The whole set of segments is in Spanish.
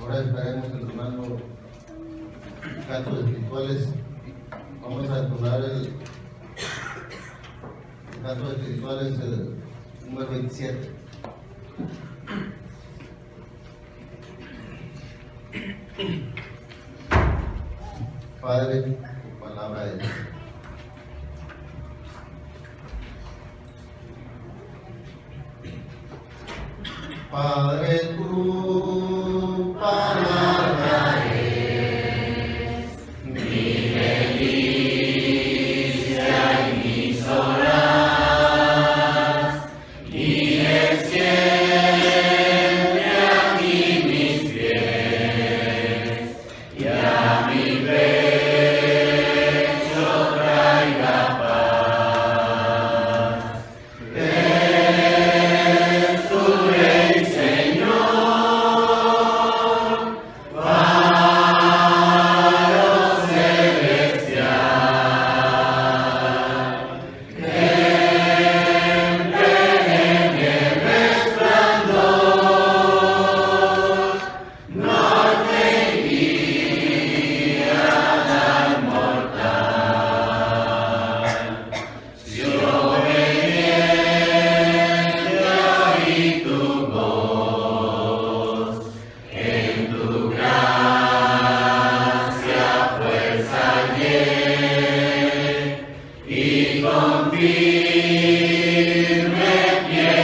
Ahora estaremos entonando cantos espirituales. Vamos a entonar el canto espiritual, es el número 27. Padre, tu palabra es. Padre, tu palabra es mi delicia y mi solaz, y es siempre a mí mis pies, y a mi pecho traiga paz. Es tu Rey, Señor, faro celestial, siempre en el resplandor, norte y guía al mortal. Si obediente oí tu voz, en tu gracia fuerza hallé, y con firme pie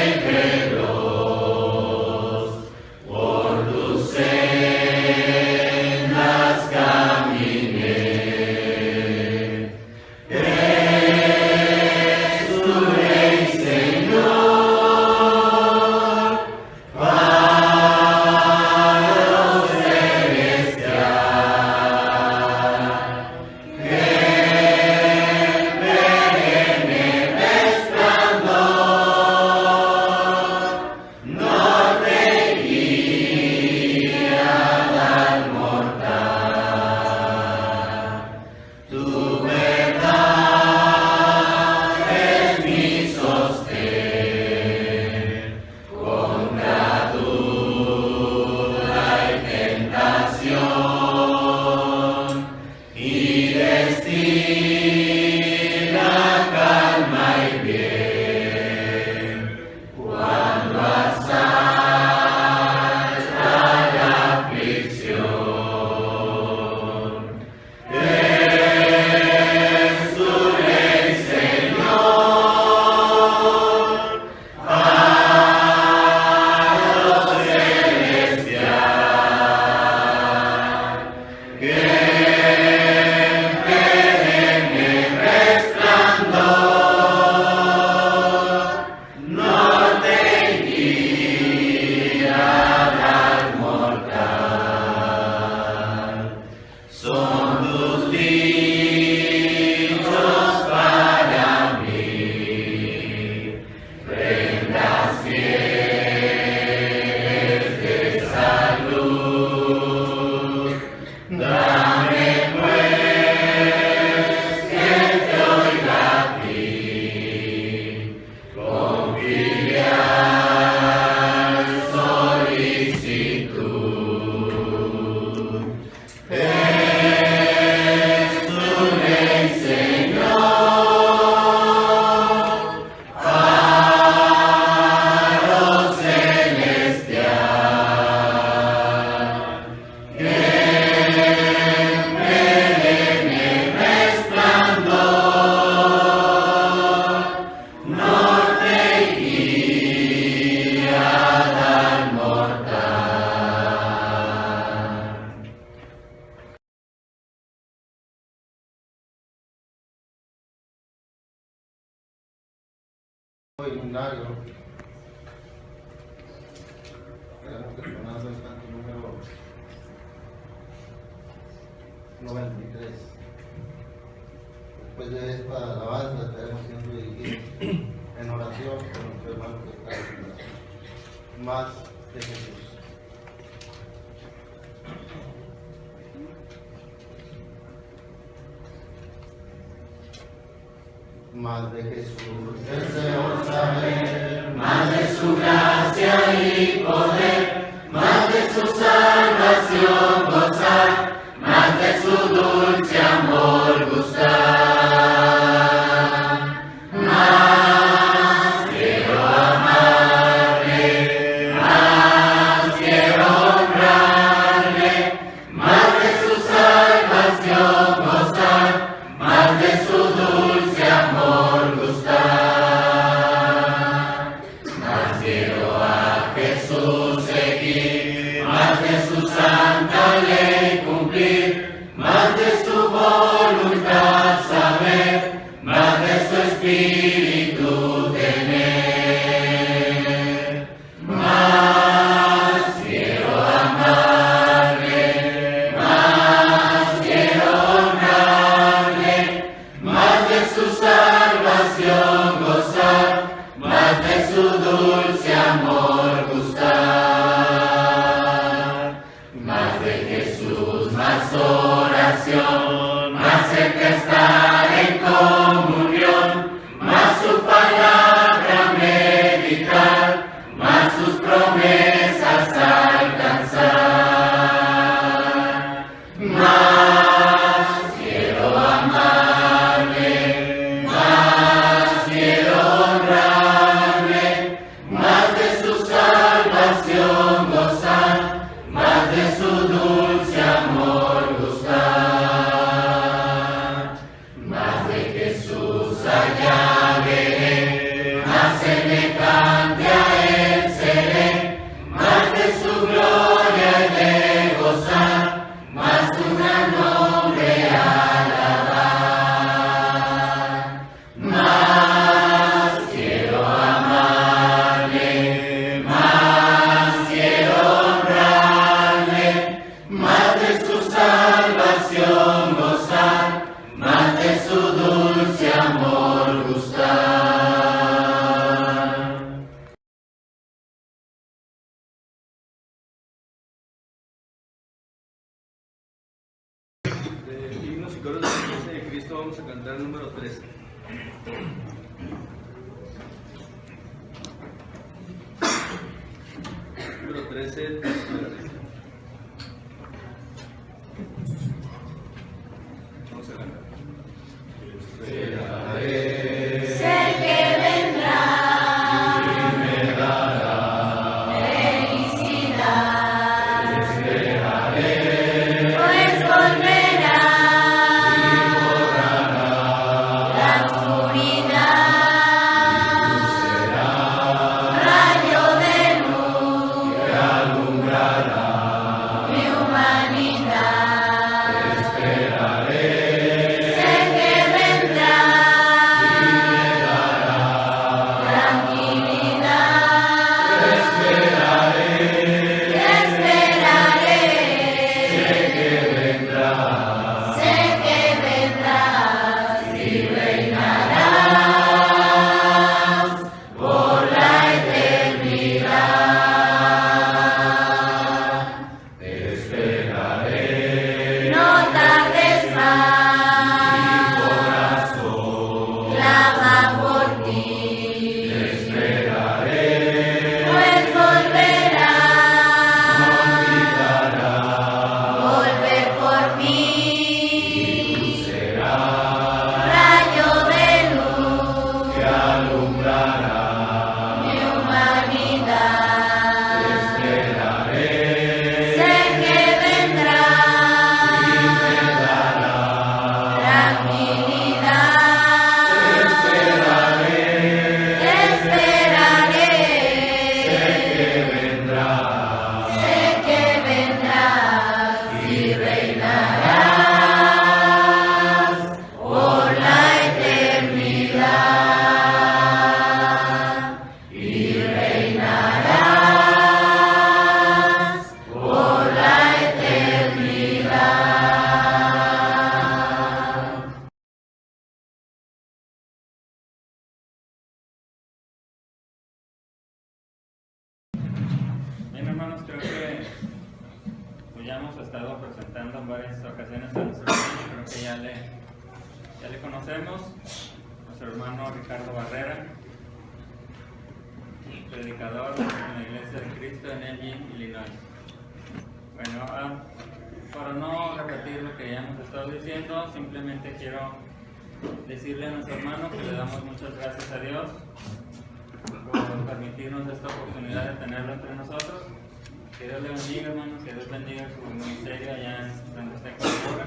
veloz por tus sendas caminé. Es tu Rey, Señor, faro celestial, siempre en el resplandor, norte y guía al mortal. Tu verdad es mi sostén contra duda y tentación, y destila calma y bien cuando asalta la aflicción. Es tu Rey, Señor, faro celestial, siempre en el resplandor, norte y guía al mortal. Son tus dichos para mí, prendas fieles de salud. Dame pues que te oiga a ti, con filial solicitud. Es tu Rey, Señor, faro celestial, siempre en el resplandor, norte y guía al mortal. Himnario. Estaremos entonando el canto número 93. Después de esta alabanza estaremos siendo dirigidos en oración con nuestro hermano que está en oración. Más de Jesús. Más de Jesús deseo saber, más de su gracia y poder, más de sus almas. salvación gozar, más de su dulce amor gustar. Más quiero amarle, más quiero honrarle, más de su salvación gozar, más de su dulce amor gustar. Más quiero a Jesús seguir, más de su santa ley cumplir, más de su voluntad saber, más de su espíritu tener. Más quiero amarle, más quiero honrarle, más de su salvación gozar, más de su dulce amor gustar. Más de Jesús, más oración, más cerca estar en comunión, más su palabra meditar, más sus promesas alcanzar. Más quiero amarle, más quiero honrarle, más de su salvación gozar, más de su dulce amor gustar. Más de Jesús allá veré, más semejante a él seré, más de su gloria he de gozar, más su gran nombre alabar. Más quiero amarle, más quiero honrarle, más de su salvación gozar, más de su dulce amor gustar. De himnos y coros de la Iglesia de Cristo vamos a cantar el número 13. Número 13, te esperaré. Vamos a cantar. Sé que vendrá y me dará felicidad. Esperaré, pues volverá y borrará la oscuridad. Será rayo de luz que alumbrará mi humanidad. Esperaré. Sé que vendrá y me dará tranquilidad. Esperaré, esperaré. Sé que vendrás y reinarás por la eternidad. Esperaré, no tardes más. Clama por ti. Esperaré, pues volverá. No olvidará volver por mí. Será rayo de luz que alumbrará mi humanidad. Esperaré, sé que vendrá y me dará tranquilidad. Esperaré, esperaré. Sé que vendrás y reinarás por la eternidad. Y reinarás por la eternidad. Bien, hermanos, creo que pues ya hemos estado presentando en varias ocasiones a nuestro hermano, creo que ya le conocemos, nuestro hermano Ricardo Barrera, predicador en la Iglesia de Cristo en Elgin, Illinois. Bueno, para no repetir lo que ya hemos estado diciendo, simplemente quiero decirle a nuestro hermano que le damos muchas gracias a Dios por permitirnos esta oportunidad de tenerlo entre nosotros. Que Dios le bendiga, hermano, que Dios bendiga su ministerio allá donde usted colabora.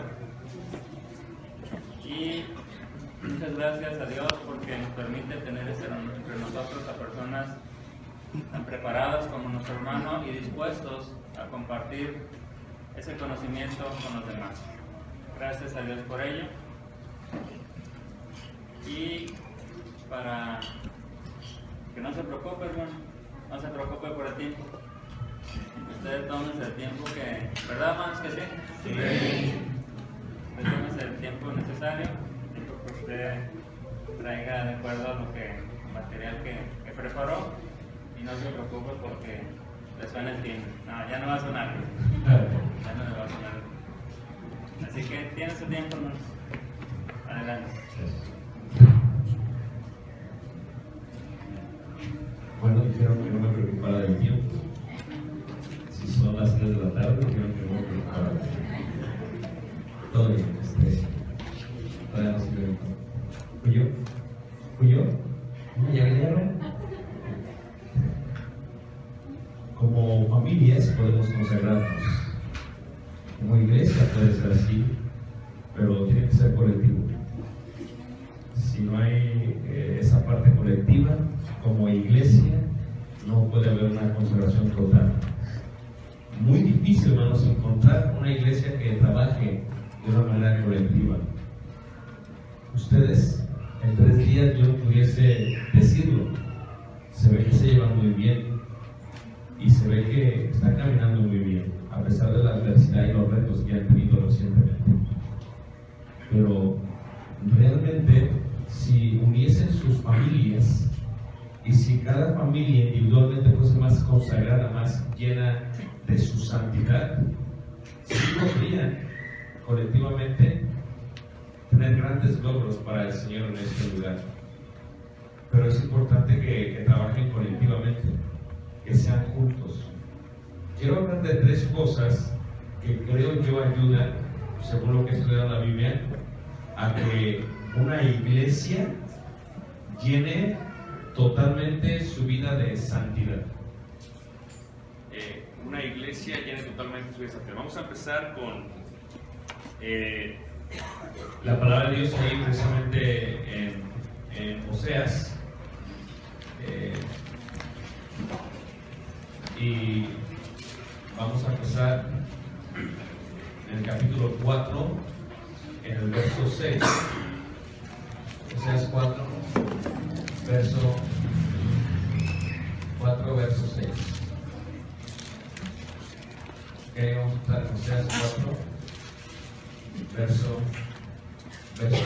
Y muchas gracias a Dios porque nos permite tener entre nosotros a personas tan preparadas como nuestro hermano y dispuestos a compartir ese conocimiento con los demás. Gracias a Dios por ello. Y para que no se preocupe, hermano, no se preocupe por el tiempo. Ustedes tómense el tiempo que, ¿verdad, hermanos, que sí? Sí. Ustedes tómense el tiempo necesario, el tiempo que usted traiga de acuerdo a lo que material que preparó, y no se preocupe porque le suena el timbre. No, ya no va a sonar. Ya no le va a sonar. Así que tiene su tiempo, hermanos. Adelante. Bueno, dijeron que no me preocupara del tiempo. Si son las 3 de la tarde, dijeron que no me preocupara del tiempo. Todo bien, todavía no se ve. ¿Fui yo? ¿No? ¿Ya vinieron? Como familias podemos consagrarnos. Como iglesia puede ser así, pero tiene que ser colectivo. Si no hay esa parte colectiva, como iglesia, no puede haber una consagración total. Muy difícil, hermanos, encontrar una iglesia que trabaje de una manera colectiva. Ustedes, en 3 días yo pudiese decirlo, se ve que se llevan muy bien y se ve que están caminando muy bien, a pesar de la adversidad y los retos que han tenido recientemente. Pero realmente, si uniesen sus familias y si cada familia individualmente fuese más consagrada, más llena de su santidad, sí podrían colectivamente tener grandes logros para el Señor en este lugar. Pero es importante que trabajen colectivamente, que sean juntos. Quiero hablar de 3 cosas que creo yo ayudan, según lo que he estudiado en la Biblia, a que una iglesia llene totalmente su vida de santidad. Una iglesia llene totalmente su vida de santidad. Vamos a empezar con la palabra de Dios ahí precisamente en Oseas. Y vamos a empezar en el capítulo 4, en el verso 6. Oseas 4, verso 6. Vamos a estar en Oseas 4, verso 6.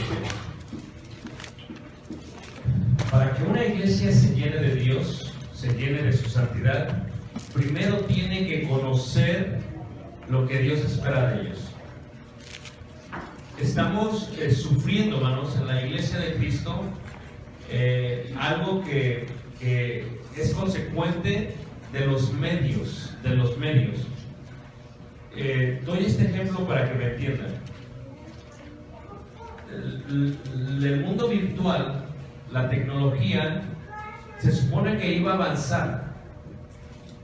Para que una iglesia se llene de Dios, se llene de su santidad, primero tiene que conocer lo que Dios espera de ellos. Estamos sufriendo, hermanos, en la iglesia de Cristo algo que es consecuente de los medios. Doy este ejemplo para que me entiendan. El mundo virtual, la tecnología, se supone que iba a avanzar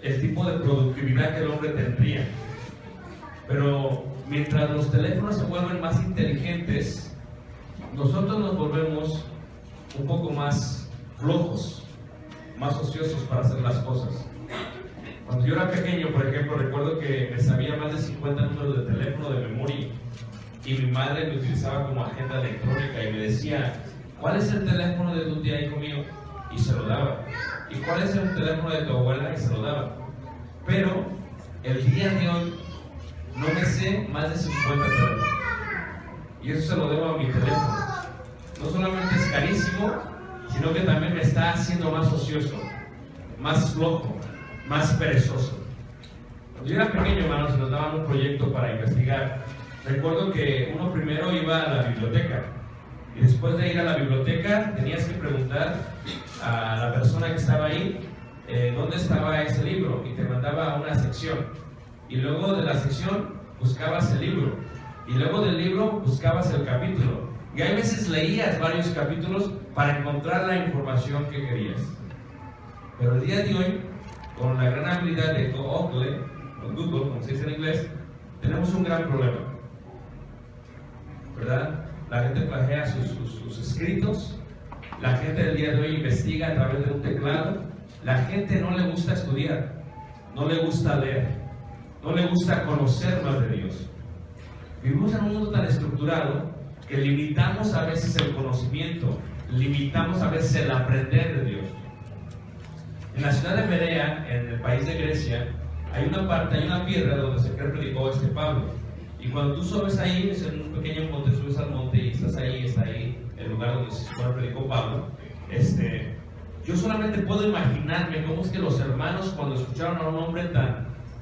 el tipo de productividad que el hombre tendría. Pero mientras los teléfonos se vuelven más inteligentes, nosotros nos volvemos un poco más flojos, más ociosos para hacer las cosas. Cuando yo era pequeño, por ejemplo, recuerdo que me sabía más de 50 números de teléfono de memoria y mi madre me utilizaba como agenda electrónica y me decía: ¿cuál es el teléfono de tu tía, hijo mío? Y se lo daba. ¿Y cuál es el teléfono de tu abuela? Y se lo daba. Pero el día de hoy no me sé más de 50 teléfonos. Y eso se lo debo a mi teléfono. No solamente es carísimo, sino que también me está haciendo más ocioso, más flojo, más perezoso. Cuando yo era pequeño, hermanos, nos daban un proyecto para investigar. Recuerdo que uno primero iba a la biblioteca y después de ir a la biblioteca tenías que preguntar a la persona que estaba ahí dónde estaba ese libro y te mandaba a una sección. y luego de la sección buscabas el libro, y luego del libro buscabas el capítulo, y hay veces leías varios capítulos para encontrar la información que querías. Pero el día de hoy, con la gran habilidad de Google, como se dice en inglés, tenemos un gran problema, ¿verdad? La gente plagia sus escritos, la gente del día de hoy investiga a través de un teclado, la gente no le gusta estudiar, no le gusta leer, no le gusta conocer más de Dios. Vivimos en un mundo tan estructurado que limitamos a veces el conocimiento, limitamos a veces el aprender de Dios. En la ciudad de Berea, en el país de Grecia, hay una piedra donde se predicó Pablo. Y cuando tú subes ahí, es en un pequeño monte, subes al monte y está ahí el lugar donde se predicó Pablo. Yo solamente puedo imaginarme cómo es que los hermanos, cuando escucharon a un hombre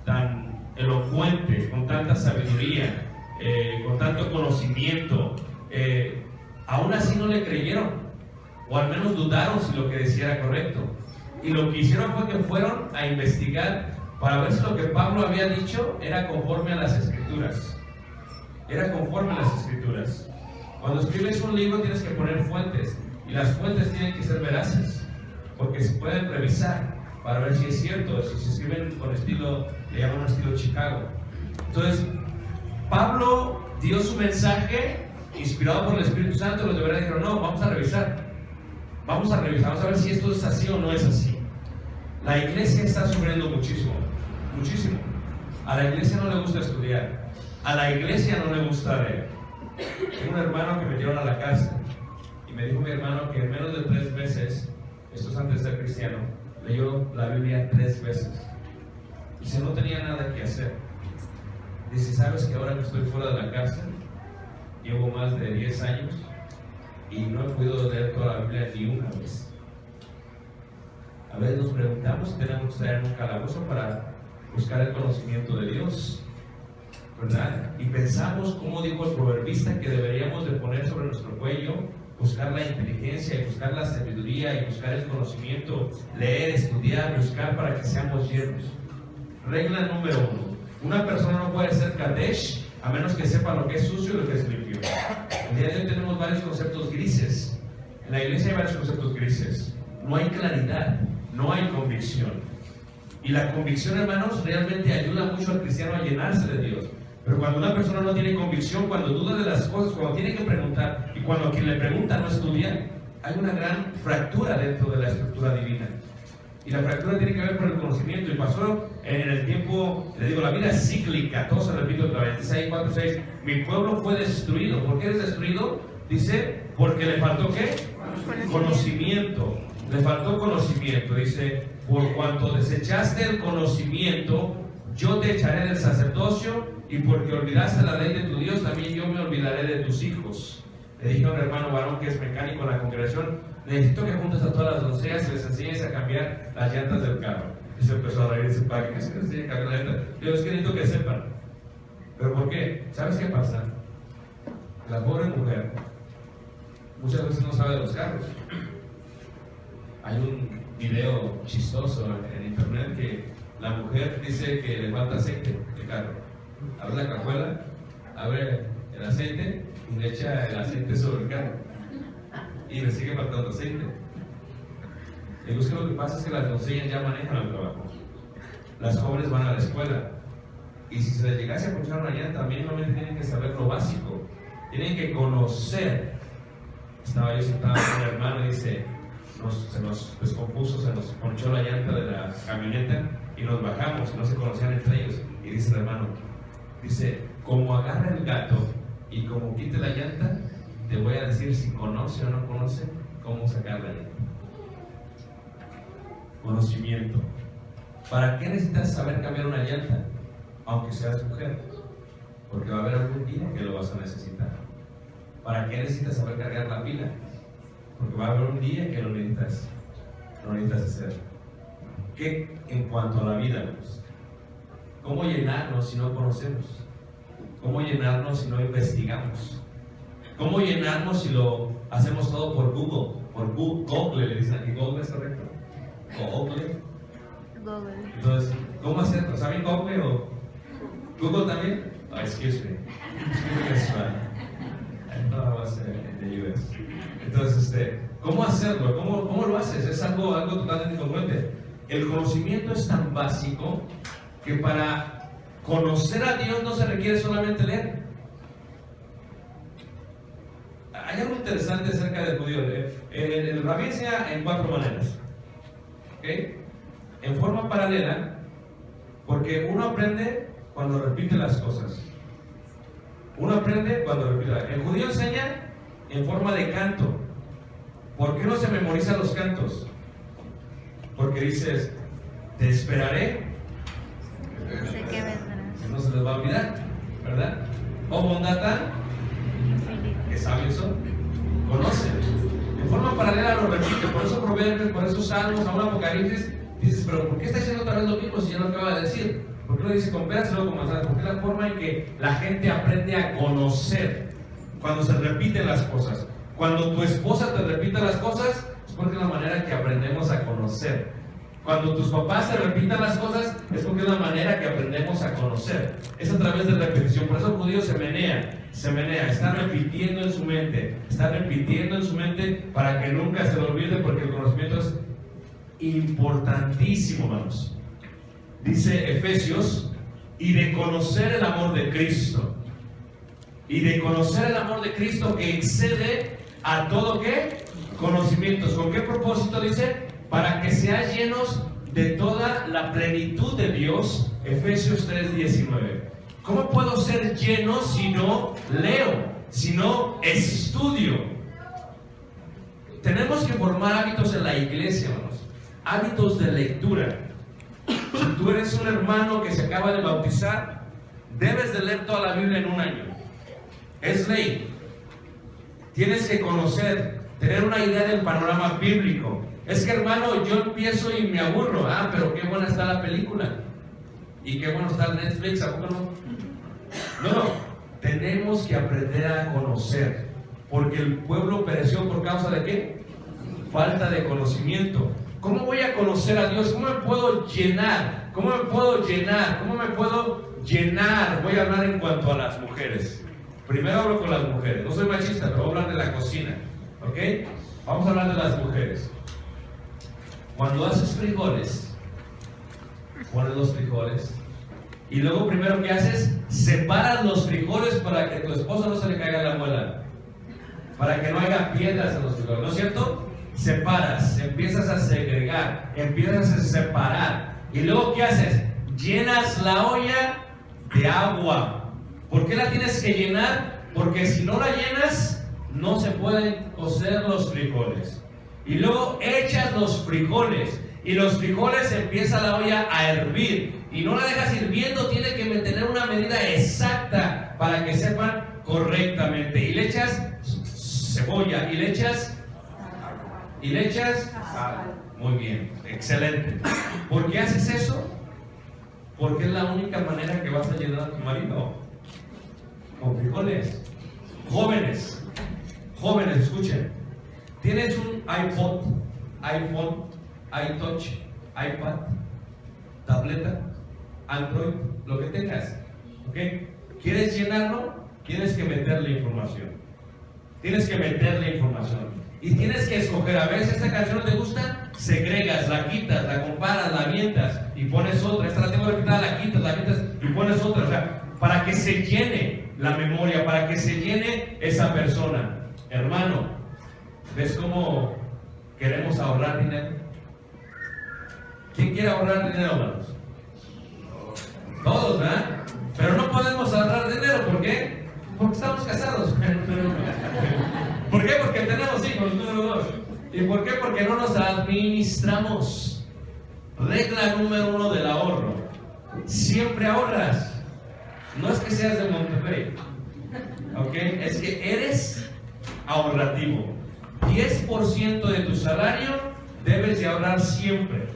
tan elocuente, con tanta sabiduría, con tanto conocimiento, aún así no le creyeron, o al menos dudaron si lo que decía era correcto. Y lo que hicieron fue que fueron a investigar para ver si lo que Pablo había dicho era conforme a las Escrituras. Era conforme a las Escrituras. Cuando escribes un libro tienes que poner fuentes, y las fuentes tienen que ser veraces, porque se pueden revisar para ver si es cierto. Si se escriben con estilo, le llaman un estilo Chicago. Entonces, Pablo dio su mensaje inspirado por el Espíritu Santo. Los de verdad dijeron: no, vamos a revisar, vamos a ver si esto es así o no es así. La iglesia está sufriendo muchísimo. A la iglesia no le gusta estudiar, a la iglesia no le gusta leer. Tengo un hermano que me metieron a la cárcel, y me dijo mi hermano que en menos de 3 meses, esto es antes de ser cristiano, leyó la Biblia 3 veces. Dice, no tenía nada que hacer. Dice, ¿sabes que ahora que estoy fuera de la cárcel, llevo más de 10 años y no he podido leer toda la Biblia ni una vez? A veces nos preguntamos si tenemos que estar en un calabozo para buscar el conocimiento de Dios, ¿verdad? Y pensamos, como dijo el proverbista, que deberíamos de poner sobre nuestro cuello, buscar la inteligencia y buscar la sabiduría y buscar el conocimiento, leer, estudiar, buscar para que seamos llenos. Regla número 1: una persona no puede ser Kadesh a menos que sepa lo que es sucio y lo que es limpio. El día de hoy tenemos varios conceptos grises. En la iglesia hay varios conceptos grises. No hay claridad, no hay convicción. Y la convicción, hermanos, realmente ayuda mucho al cristiano a llenarse de Dios. Pero cuando una persona no tiene convicción, cuando duda de las cosas, cuando tiene que preguntar, y cuando quien le pregunta no estudia, hay una gran fractura dentro de la estructura divina. Y la fractura tiene que ver con el conocimiento. Y pasó en el tiempo, le digo, la vida es cíclica, todo se repite otra vez. Dice ahí 4:6, mi pueblo fue destruido. ¿Por qué es destruido? Dice, porque le faltó ¿qué? Conocimiento. Le faltó conocimiento. Dice, por cuanto desechaste el conocimiento, yo te echaré del sacerdocio, y porque olvidaste la ley de tu Dios, también yo me olvidaré de tus hijos. Le dije a un hermano varón que es mecánico en la congregación, necesito que juntes a todas las doncellas y les enseñes a cambiar las llantas del carro. Y se empezó a reír, dice, ¿para qué se les enseña a cambiar las llantas? Yo, es que necesito que sepan. ¿Pero por qué? ¿Sabes qué pasa? La pobre mujer muchas veces no sabe de los carros. Hay un video chistoso en internet que la mujer dice que le falta aceite de carro. Abre la cajuela, abre el aceite y le echa el aceite sobre el carro y le sigue faltando aceite. Y es que lo que pasa es que las doncellas ya manejan el trabajo, las jóvenes van a la escuela, y si se les llegase a ponchar una llanta, también tienen que saber lo básico, tienen que conocer. Estaba yo sentado con un hermano y dice, se nos descompuso, se nos ponchó la llanta de la camioneta y nos bajamos y no se conocían entre ellos. Y dice el hermano, dice, como agarra el gato y como quite la llanta, te voy a decir si conoce o no conoce cómo sacar la llanta. Conocimiento. ¿Para qué necesitas saber cambiar una llanta? Aunque seas mujer, porque va a haber algún día que lo vas a necesitar. ¿Para qué necesitas saber cargar la pila? Porque va a haber un día que lo necesitas hacer. ¿Qué en cuanto a la vida, pues? ¿Cómo llenarnos si no conocemos? ¿Cómo llenarnos si no investigamos? ¿Cómo llenarnos si lo hacemos todo por Google? Por Google, le dicen aquí. ¿Google es correcto? ¿O Google? Google. Entonces, ¿cómo hacerlo? ¿Saben Google o Google también? Oh, excuse me. No, va a ser de US. Entonces, ¿cómo hacerlo? ¿Cómo lo haces? Es algo totalmente incongruente. El conocimiento es tan básico que para conocer a Dios no se requiere solamente leer. Hay algo interesante acerca del judío. El rabí enseña en 4 maneras. ¿Okay? En forma paralela, porque uno aprende cuando repite las cosas. Uno aprende cuando repite. El judío enseña en forma de canto. ¿Por qué no se memorizan los cantos? Porque dices, te esperaré. Sé que vendrá. No se les va a olvidar, ¿verdad? O Mondata, que sabios son, conocen. En forma paralela lo repite. Por eso Proverbios, por esos Salmos, aún Apocalipsis, dices, pero ¿por qué está diciendo otra vez lo mismo si ya lo acaba de decir? ¿Por qué lo dice con peras y luego con manzanas? Porque es la forma en que la gente aprende a conocer cuando se repiten las cosas. Cuando tu esposa te repite las cosas, es porque es la manera que aprendemos a conocer. Cuando tus papás te repitan las cosas, es porque es la manera que aprendemos a conocer. Es a través de repetición. Por eso el judío se menea, está repitiendo en su mente, para que nunca se lo olvide, porque el conocimiento es importantísimo, hermanos. Dice Efesios, y de conocer el amor de Cristo. Y de conocer el amor de Cristo que excede a todo ¿qué? Conocimientos. ¿Con qué propósito dice? Para que sean llenos de toda la plenitud de Dios. Efesios 3:19. ¿Cómo puedo ser lleno si no leo, si no estudio? Tenemos que formar hábitos en la iglesia, hermanos. Hábitos de lectura. Si tú eres un hermano que se acaba de bautizar, debes de leer toda la Biblia en un año. Es ley. Tienes que conocer, tener una idea del panorama bíblico. Es que, hermano, yo empiezo y me aburro. Ah, pero qué buena está la película. Y qué bueno está el Netflix, ¿a poco no? No, tenemos que aprender a conocer. Porque el pueblo pereció por causa de ¿qué? Falta de conocimiento. ¿Cómo voy a conocer a Dios? ¿Cómo me puedo llenar? ¿Cómo me puedo llenar? Voy a hablar en cuanto a las mujeres. Primero hablo con las mujeres. No soy machista, pero voy a hablar de la cocina. ¿Ok? Vamos a hablar de las mujeres. Cuando haces frijoles, pones los frijoles. Y luego primero que haces, separas los frijoles para que a tu esposa no se le caiga la muela. Para que no haya piedras en los frijoles. ¿No es cierto? Separas, empiezas a segregar, empiezas a separar. Y luego ¿qué haces? Llenas la olla de agua. ¿Por qué la tienes que llenar? Porque si no la llenas, no se pueden cocer los frijoles. Y luego echas los frijoles. Y los frijoles empieza la olla a hervir. Y no la dejas hirviendo, tiene que tener una medida exacta para que sepan correctamente. Y le echas cebolla, y le echas sal. Muy bien, excelente. ¿Por qué haces eso? Porque es la única manera que vas a llenar a tu marido. Con frijoles. Jóvenes, escuchen. Tienes un iPod, iPhone, iTouch, iPad, tableta, Android, lo que tengas. ¿Ok? ¿Quieres llenarlo? Tienes que meterle información. Y tienes que escoger. A veces esta canción no te gusta, segregas, la quitas, la comparas, la avientas y pones otra. Esta la tengo repitada, la quitas y pones otra. O sea, para que se llene la memoria, para que se llene esa persona. Hermano, ¿ves cómo queremos ahorrar dinero? ¿Quién quiere ahorrar dinero, hermanos? Todos, ¿verdad? Pero no podemos ahorrar dinero, ¿por qué? Porque estamos casados. ¿Por qué? Porque tenemos hijos, número 2. ¿Y por qué? Porque no nos administramos. Regla número 1 del ahorro. Siempre ahorras. No es que seas de Monterrey, ¿ok? Es que eres ahorrativo. 10% de tu salario debes de ahorrar siempre.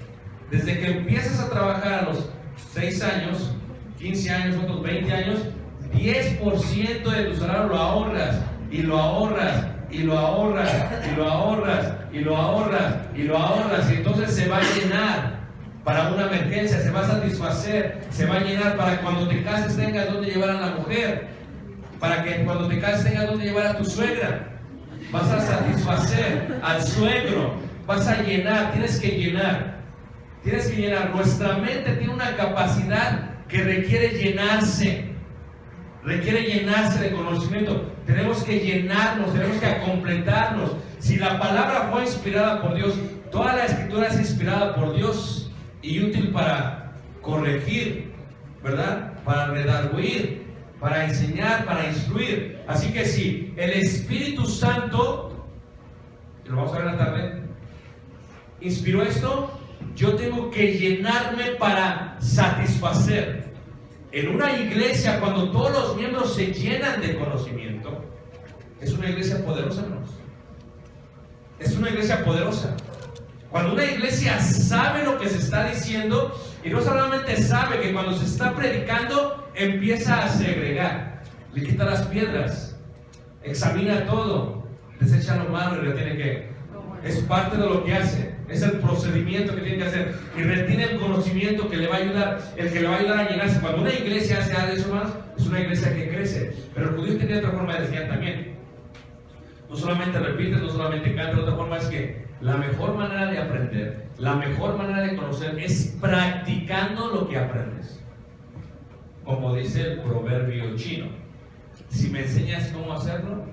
Desde que empiezas a trabajar a los 6 años, 15 años, otros 20 años, 10% de tu salario lo ahorras, y lo ahorras, y lo ahorras, y lo ahorras, y lo ahorras, y lo ahorras, y entonces se va a llenar. para una emergencia, se va a satisfacer, se va a llenar para que cuando te cases tengas donde llevar a la mujer, para que cuando te cases tengas donde llevar a tu suegra. Vas a satisfacer al suegro, vas a llenar, tienes que llenar. Tienes que llenar. Nuestra mente tiene una capacidad que requiere llenarse de conocimiento. Tenemos que llenarnos, tenemos que completarnos. Si la palabra fue inspirada por Dios, toda la escritura es inspirada por Dios y útil para corregir, ¿verdad? Para redarguir, para enseñar, para instruir. Así que si el Espíritu Santo, lo vamos a ver en la tarde, inspiró esto, yo tengo que llenarme para satisfacer. En una iglesia, cuando todos los miembros se llenan de conocimiento, es una iglesia poderosa, hermanos. Es una iglesia poderosa. Cuando una iglesia sabe lo que se está diciendo, y no solamente sabe, que cuando se está predicando empieza a segregar, le quita las piedras, examina todo, desecha lo malo y retiene que es parte de lo que hace, es el procedimiento que tiene que hacer, y retiene el conocimiento que le va a ayudar, el que le va a ayudar a llenarse. Cuando una iglesia hace eso más, es una iglesia que crece. Pero el judío tenía otra forma de enseñar también. No solamente repite, no solamente canta, otra forma es que la mejor manera de aprender, la mejor manera de conocer es practicando lo que aprendes. Como dice el proverbio chino, si me enseñas cómo hacerlo,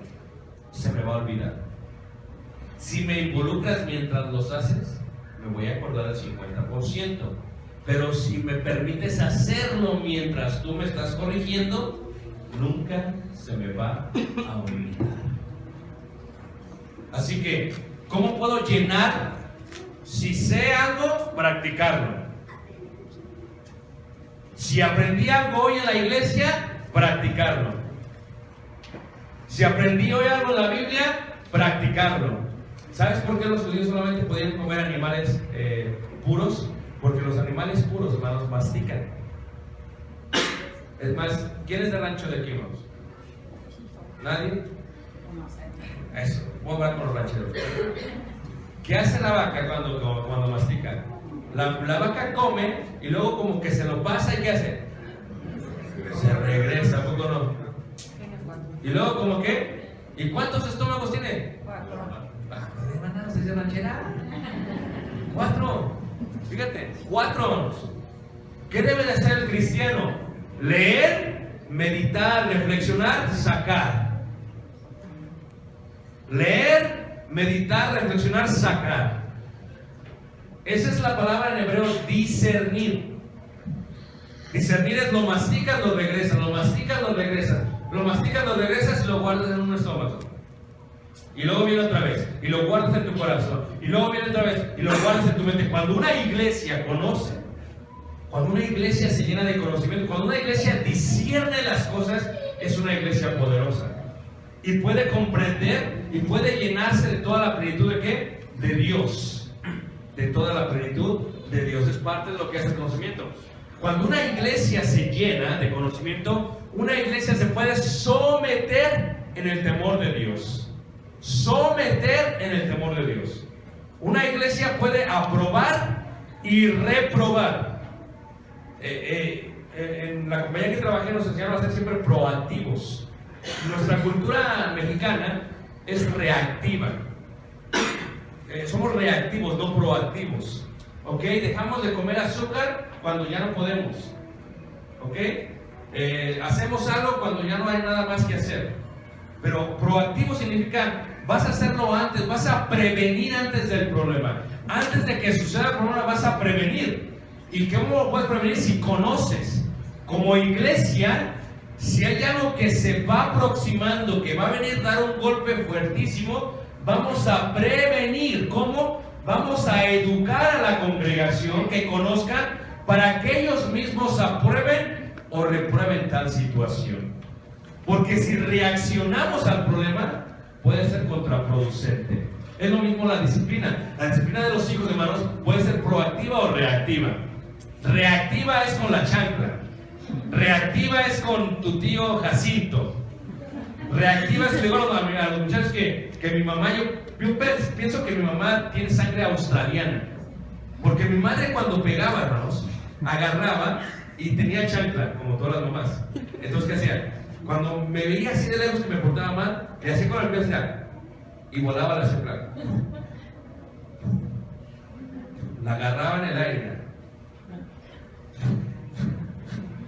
se me va a olvidar. Si me involucras mientras los haces, me voy a acordar del 50%. Pero si me permites hacerlo mientras tú me estás corrigiendo, nunca se me va a olvidar. Así que, ¿cómo puedo llenar? Si sé algo, practicarlo. Si aprendí algo hoy en la iglesia, practicarlo. Si aprendí hoy algo en la Biblia, practicarlo. ¿Sabes por qué los judíos solamente podían comer animales puros? Porque los animales puros, hermanos, mastican. Es más, ¿quién es de rancho de aquí, hermanos? ¿Nadie? Eso, voy a hablar con los rancheros. ¿Qué hace la vaca cuando mastica? La vaca come y luego como que se lo pasa y ¿qué hace? Se regresa, ¿a poco no? Y luego como que, ¿y cuántos estómagos tiene? 4. Fíjate, 4. ¿Qué debe de hacer el cristiano? Leer, meditar, reflexionar, sacar. Leer, meditar, reflexionar, sacar. Esa es la palabra en hebreo, discernir. Discernir es lo masticas, lo regresas, lo masticas, lo regresas, lo masticas, lo regresas y lo guardas en un estómago. Y luego viene otra vez, y lo guardas en tu corazón, y luego viene otra vez, y lo guardas en tu mente. Cuando una iglesia conoce, cuando una iglesia se llena de conocimiento, cuando una iglesia discierne las cosas, es una iglesia poderosa. Y puede comprender, y puede llenarse de toda la plenitud de ¿qué? De Dios. De toda la plenitud de Dios. Es parte de lo que hace el conocimiento. Cuando una iglesia se llena de conocimiento, una iglesia se puede someter en el temor de Dios. Someter en el temor de Dios. Una iglesia puede aprobar y reprobar. En la compañía que trabajé nos enseñaron a ser siempre proactivos. Nuestra cultura mexicana es reactiva. Somos reactivos, no proactivos. ¿Ok? Dejamos de comer azúcar cuando ya no podemos. ¿Ok? Hacemos algo cuando ya no hay nada más que hacer. Pero proactivo significa, vas a hacerlo antes, vas a prevenir antes del problema. Antes de que suceda el problema, vas a prevenir. ¿Y cómo lo puedes prevenir? Si conoces. Como iglesia, si hay algo que se va aproximando, que va a venir a dar un golpe fuertísimo, vamos a prevenir. ¿Cómo? Vamos a educar a la congregación que conozcan para que ellos mismos aprueben o reprueben tal situación. Porque si reaccionamos al problema, puede ser contraproducente. Es lo mismo la disciplina. La disciplina de los hijos, hermanos, puede ser proactiva o reactiva. Reactiva es con la chancla. Reactiva es con tu tío Jacinto. Reactiva es, le digo a los muchachos que mi mamá, yo pienso que mi mamá tiene sangre australiana. Porque mi madre cuando pegaba, hermanos, agarraba y tenía chancla, como todas las mamás. Entonces, ¿qué hacía? Cuando me veía así de lejos que me portaba mal, le hacía con el pie así, y volaba la chancla. La agarraba en el aire.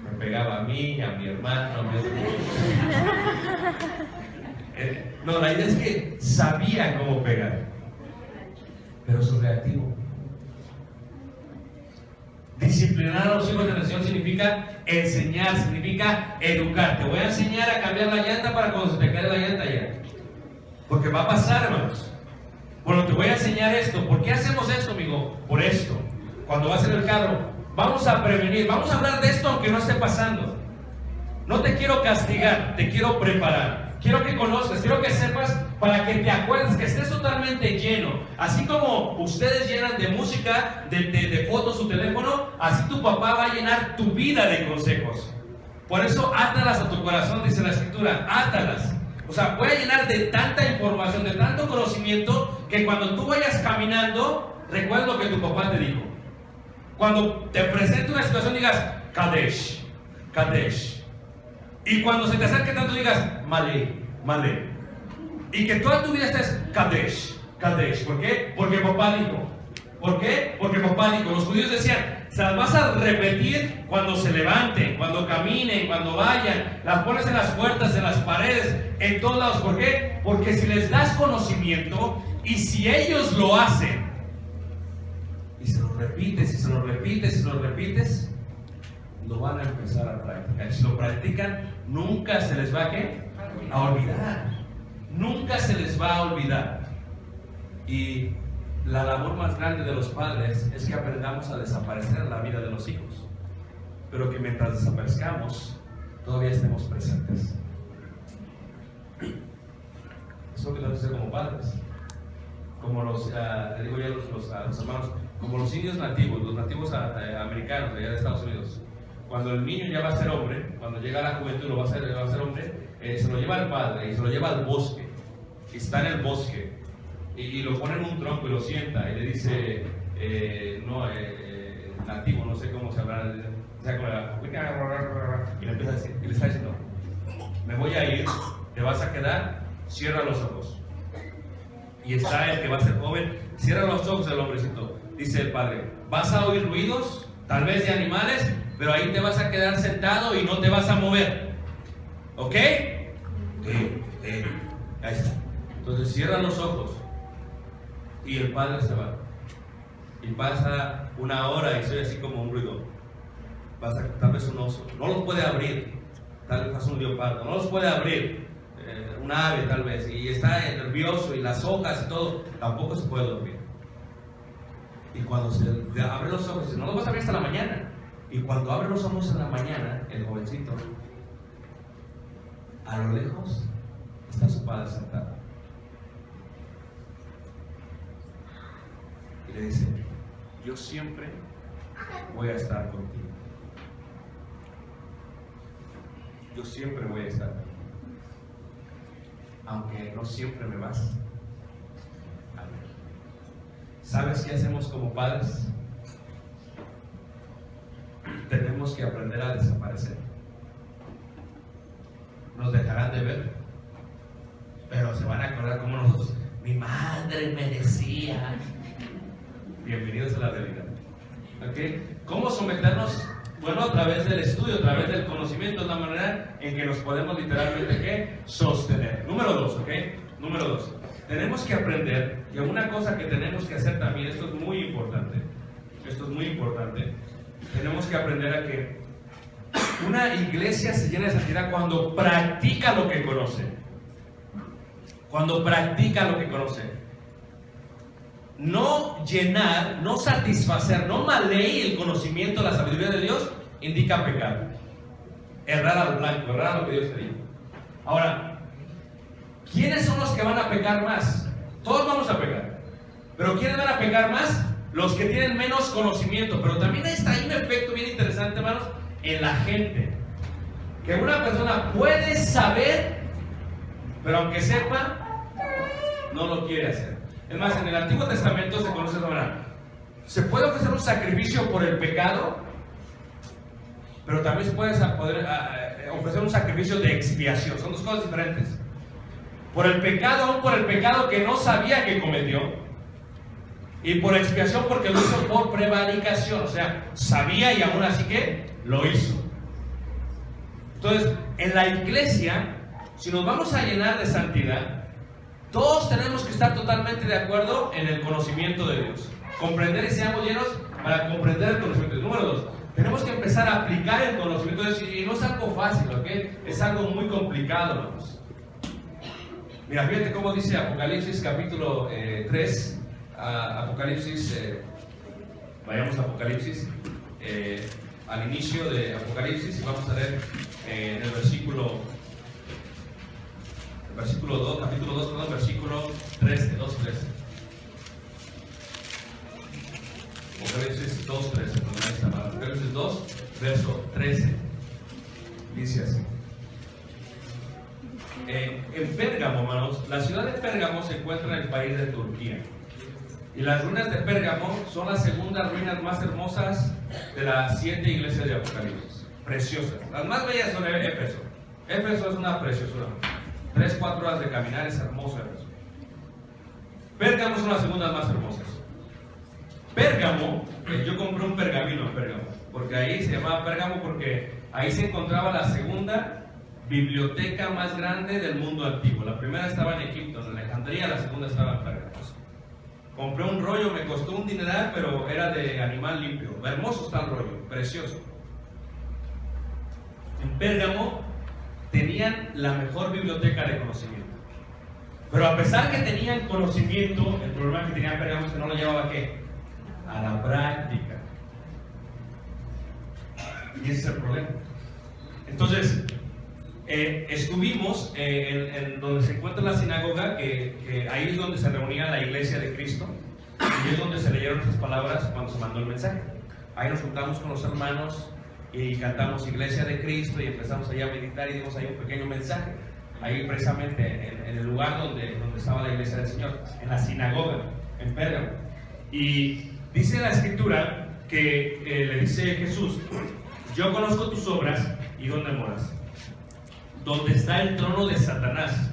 Me pegaba a mí, a mi hermano, a mi No, la idea es que sabía cómo pegar. Pero su reactivo. Disciplinar a los hijos de la Señor significa enseñar, significa educar. Te voy a enseñar a cambiar la llanta para cuando se te caiga la llanta ya. Porque va a pasar, hermanos. Bueno, te voy a enseñar esto. ¿Por qué hacemos esto, amigo? Por esto. Cuando vas en el carro, vamos a prevenir, vamos a hablar de esto aunque no esté pasando. No te quiero castigar, te quiero preparar. Quiero que conozcas, quiero que sepas para que te acuerdes, que estés totalmente lleno. Así como ustedes llenan de música, de fotos su teléfono, así tu papá va a llenar tu vida de consejos. Por eso átalas a tu corazón, dice la Escritura, átalas. O sea, voy a llenar de tanta información, de tanto conocimiento, que cuando tú vayas caminando, recuerda lo que tu papá te dijo. Cuando te presente una situación digas, Kadesh, Kadesh. Y cuando se te acerque tanto digas, Malé, Malé. Y que toda tu vida estés, Kadesh, Kadesh. ¿Por qué? Porque papá dijo. ¿Por qué? Porque papá dijo. Los judíos decían, se las vas a repetir cuando se levanten, cuando caminen, cuando vayan. Las pones en las puertas, en las paredes, en todos lados. ¿Por qué? Porque si les das conocimiento y si ellos lo hacen, y se lo repites, y se lo repites, y se lo repites, lo van a empezar a practicar. Si lo practican, nunca se les va a olvidar. Nunca se les va a olvidar. Y la labor más grande de los padres es que aprendamos a desaparecer en la vida de los hijos, pero que mientras desaparezcamos, todavía estemos presentes. Eso que nos hace como padres. Como le digo yo a los hermanos, como los indios nativos, los nativos americanos de allá de Estados Unidos. Cuando el niño ya va a ser hombre, cuando llega a la juventud va a ser hombre, se lo lleva al padre y se lo lleva al bosque. Y está en el bosque y lo pone en un tronco y lo sienta y le dice, nativo, no sé cómo se habla, y le empieza a decir, y le está diciendo, me voy a ir, te vas a quedar, cierra los ojos. Y está el que va a ser joven, cierra los ojos el hombrecito. Dice el padre, vas a oír ruidos, tal vez de animales, pero ahí te vas a quedar sentado y no te vas a mover. ¿Ok? Ahí está. Entonces cierra los ojos y el padre se va. Y pasa una hora y soy así como un ruido. Pasa tal vez un oso, no los puede abrir. Tal vez pasa un leopardo, no los puede abrir. Un ave tal vez, y está nervioso y las hojas y todo, tampoco se puede dormir. Y cuando se abre los ojos, dice, no los vas a abrir hasta la mañana. Y cuando abre los ojos en la mañana, el jovencito, a lo lejos está su padre sentado. Y le dice, yo siempre voy a estar contigo. Yo siempre voy a estar contigo. Aunque no siempre me vas a ver. ¿Sabes qué hacemos como padres? Tenemos que aprender a desaparecer. Nos dejarán de ver, pero se van a acordar como nosotros. Mi madre me decía. Bienvenidos a la realidad. ¿Okay? ¿Cómo someternos? Bueno, a través del estudio, a través del conocimiento, es la manera en que nos podemos literalmente ¿qué? Sostener. Número 2, ¿ok? Número 2. Tenemos que aprender, y una cosa que tenemos que hacer también, esto es muy importante, tenemos que aprender a que una iglesia se llena de santidad cuando practica lo que conoce. Cuando practica lo que conoce. No llenar, no satisfacer, no maleir el conocimiento, la sabiduría de Dios, indica pecar. Errar al blanco, errar a lo que Dios te dijo. Ahora, ¿quiénes son los que van a pecar más? Todos vamos a pecar. Pero ¿quiénes van a pecar más? Los que tienen menos conocimiento. Pero también está ahí un efecto bien interesante, hermanos, en la gente. Que una persona puede saber, pero aunque sepa, no lo quiere hacer. Es más, en el Antiguo Testamento se conoce de manera. se puede ofrecer un sacrificio por el pecado, pero también se puede ofrecer un sacrificio de expiación. Son dos cosas diferentes. Por el pecado, aún por el pecado que no sabía que cometió, y por expiación porque lo hizo por prevaricación, o sea, sabía y aún así que lo hizo. Entonces, en la iglesia, si nos vamos a llenar de santidad, todos tenemos que estar totalmente de acuerdo en el conocimiento de Dios. Comprender y seamos llenos para comprender el conocimiento de Dios. Número 2, tenemos que empezar a aplicar el conocimiento de Dios, y no es algo fácil, ¿ok? Es algo muy complicado, hermanos. Mira, fíjate cómo dice Apocalipsis capítulo 3. Apocalipsis, vayamos a Apocalipsis, al inicio de Apocalipsis, y vamos a ver en el versículo 2, capítulo 2, perdón, versículo 13, 2, 13. Apocalipsis 2, 13, perdón, ahí está, Apocalipsis 2, verso 13, dice así. En Pérgamo, hermanos, la ciudad de Pérgamo se encuentra en el país de Turquía. Y las ruinas de Pérgamo son las segundas ruinas más hermosas de las 7 iglesias de Apocalipsis. Preciosas. Las más bellas son Éfeso. Éfeso es una preciosura. 3-4 horas de caminar, es hermoso Éfeso. Pérgamo son las segundas más hermosas. Pérgamo, yo compré un pergamino en Pérgamo, porque ahí se llamaba Pérgamo porque ahí se encontraba la segunda biblioteca más grande del mundo antiguo. La primera estaba en Egipto, en Alejandría, la segunda estaba en Pérgamo. Compré un rollo, me costó un dineral, pero era de animal limpio. Hermoso está el rollo, precioso. En Pérgamo tenían la mejor biblioteca de conocimiento. Pero a pesar que tenían conocimiento, el problema que tenía Pérgamo es que no lo llevaba ¿a qué? A la práctica. Y ese es el problema. Entonces, estuvimos en donde se encuentra la sinagoga, que ahí es donde se reunía la iglesia de Cristo, y es donde se leyeron esas palabras cuando se mandó el mensaje. Ahí nos juntamos con los hermanos y cantamos Iglesia de Cristo, y empezamos allá a meditar y dimos ahí un pequeño mensaje, ahí precisamente en el lugar donde estaba la iglesia del Señor, en la sinagoga, en Pérgamo. Y dice la escritura que le dice Jesús: yo conozco tus obras y dónde moras, donde está el trono de Satanás,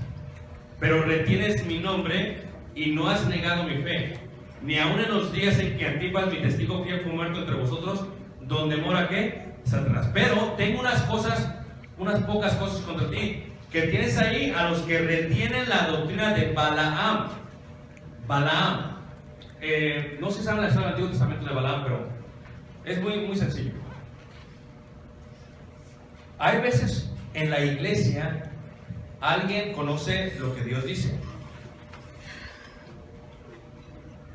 pero retienes mi nombre y no has negado mi fe, ni aun en los días en que Antipas, mi testigo fiel, fue muerto entre vosotros, donde mora ¿qué? Satanás. Pero tengo unas pocas cosas contra ti, que tienes ahí a los que retienen la doctrina de Balaam. No se sabe la historia del Antiguo Testamento de Balaam, pero es muy sencillo. Hay veces en la iglesia alguien conoce lo que Dios dice,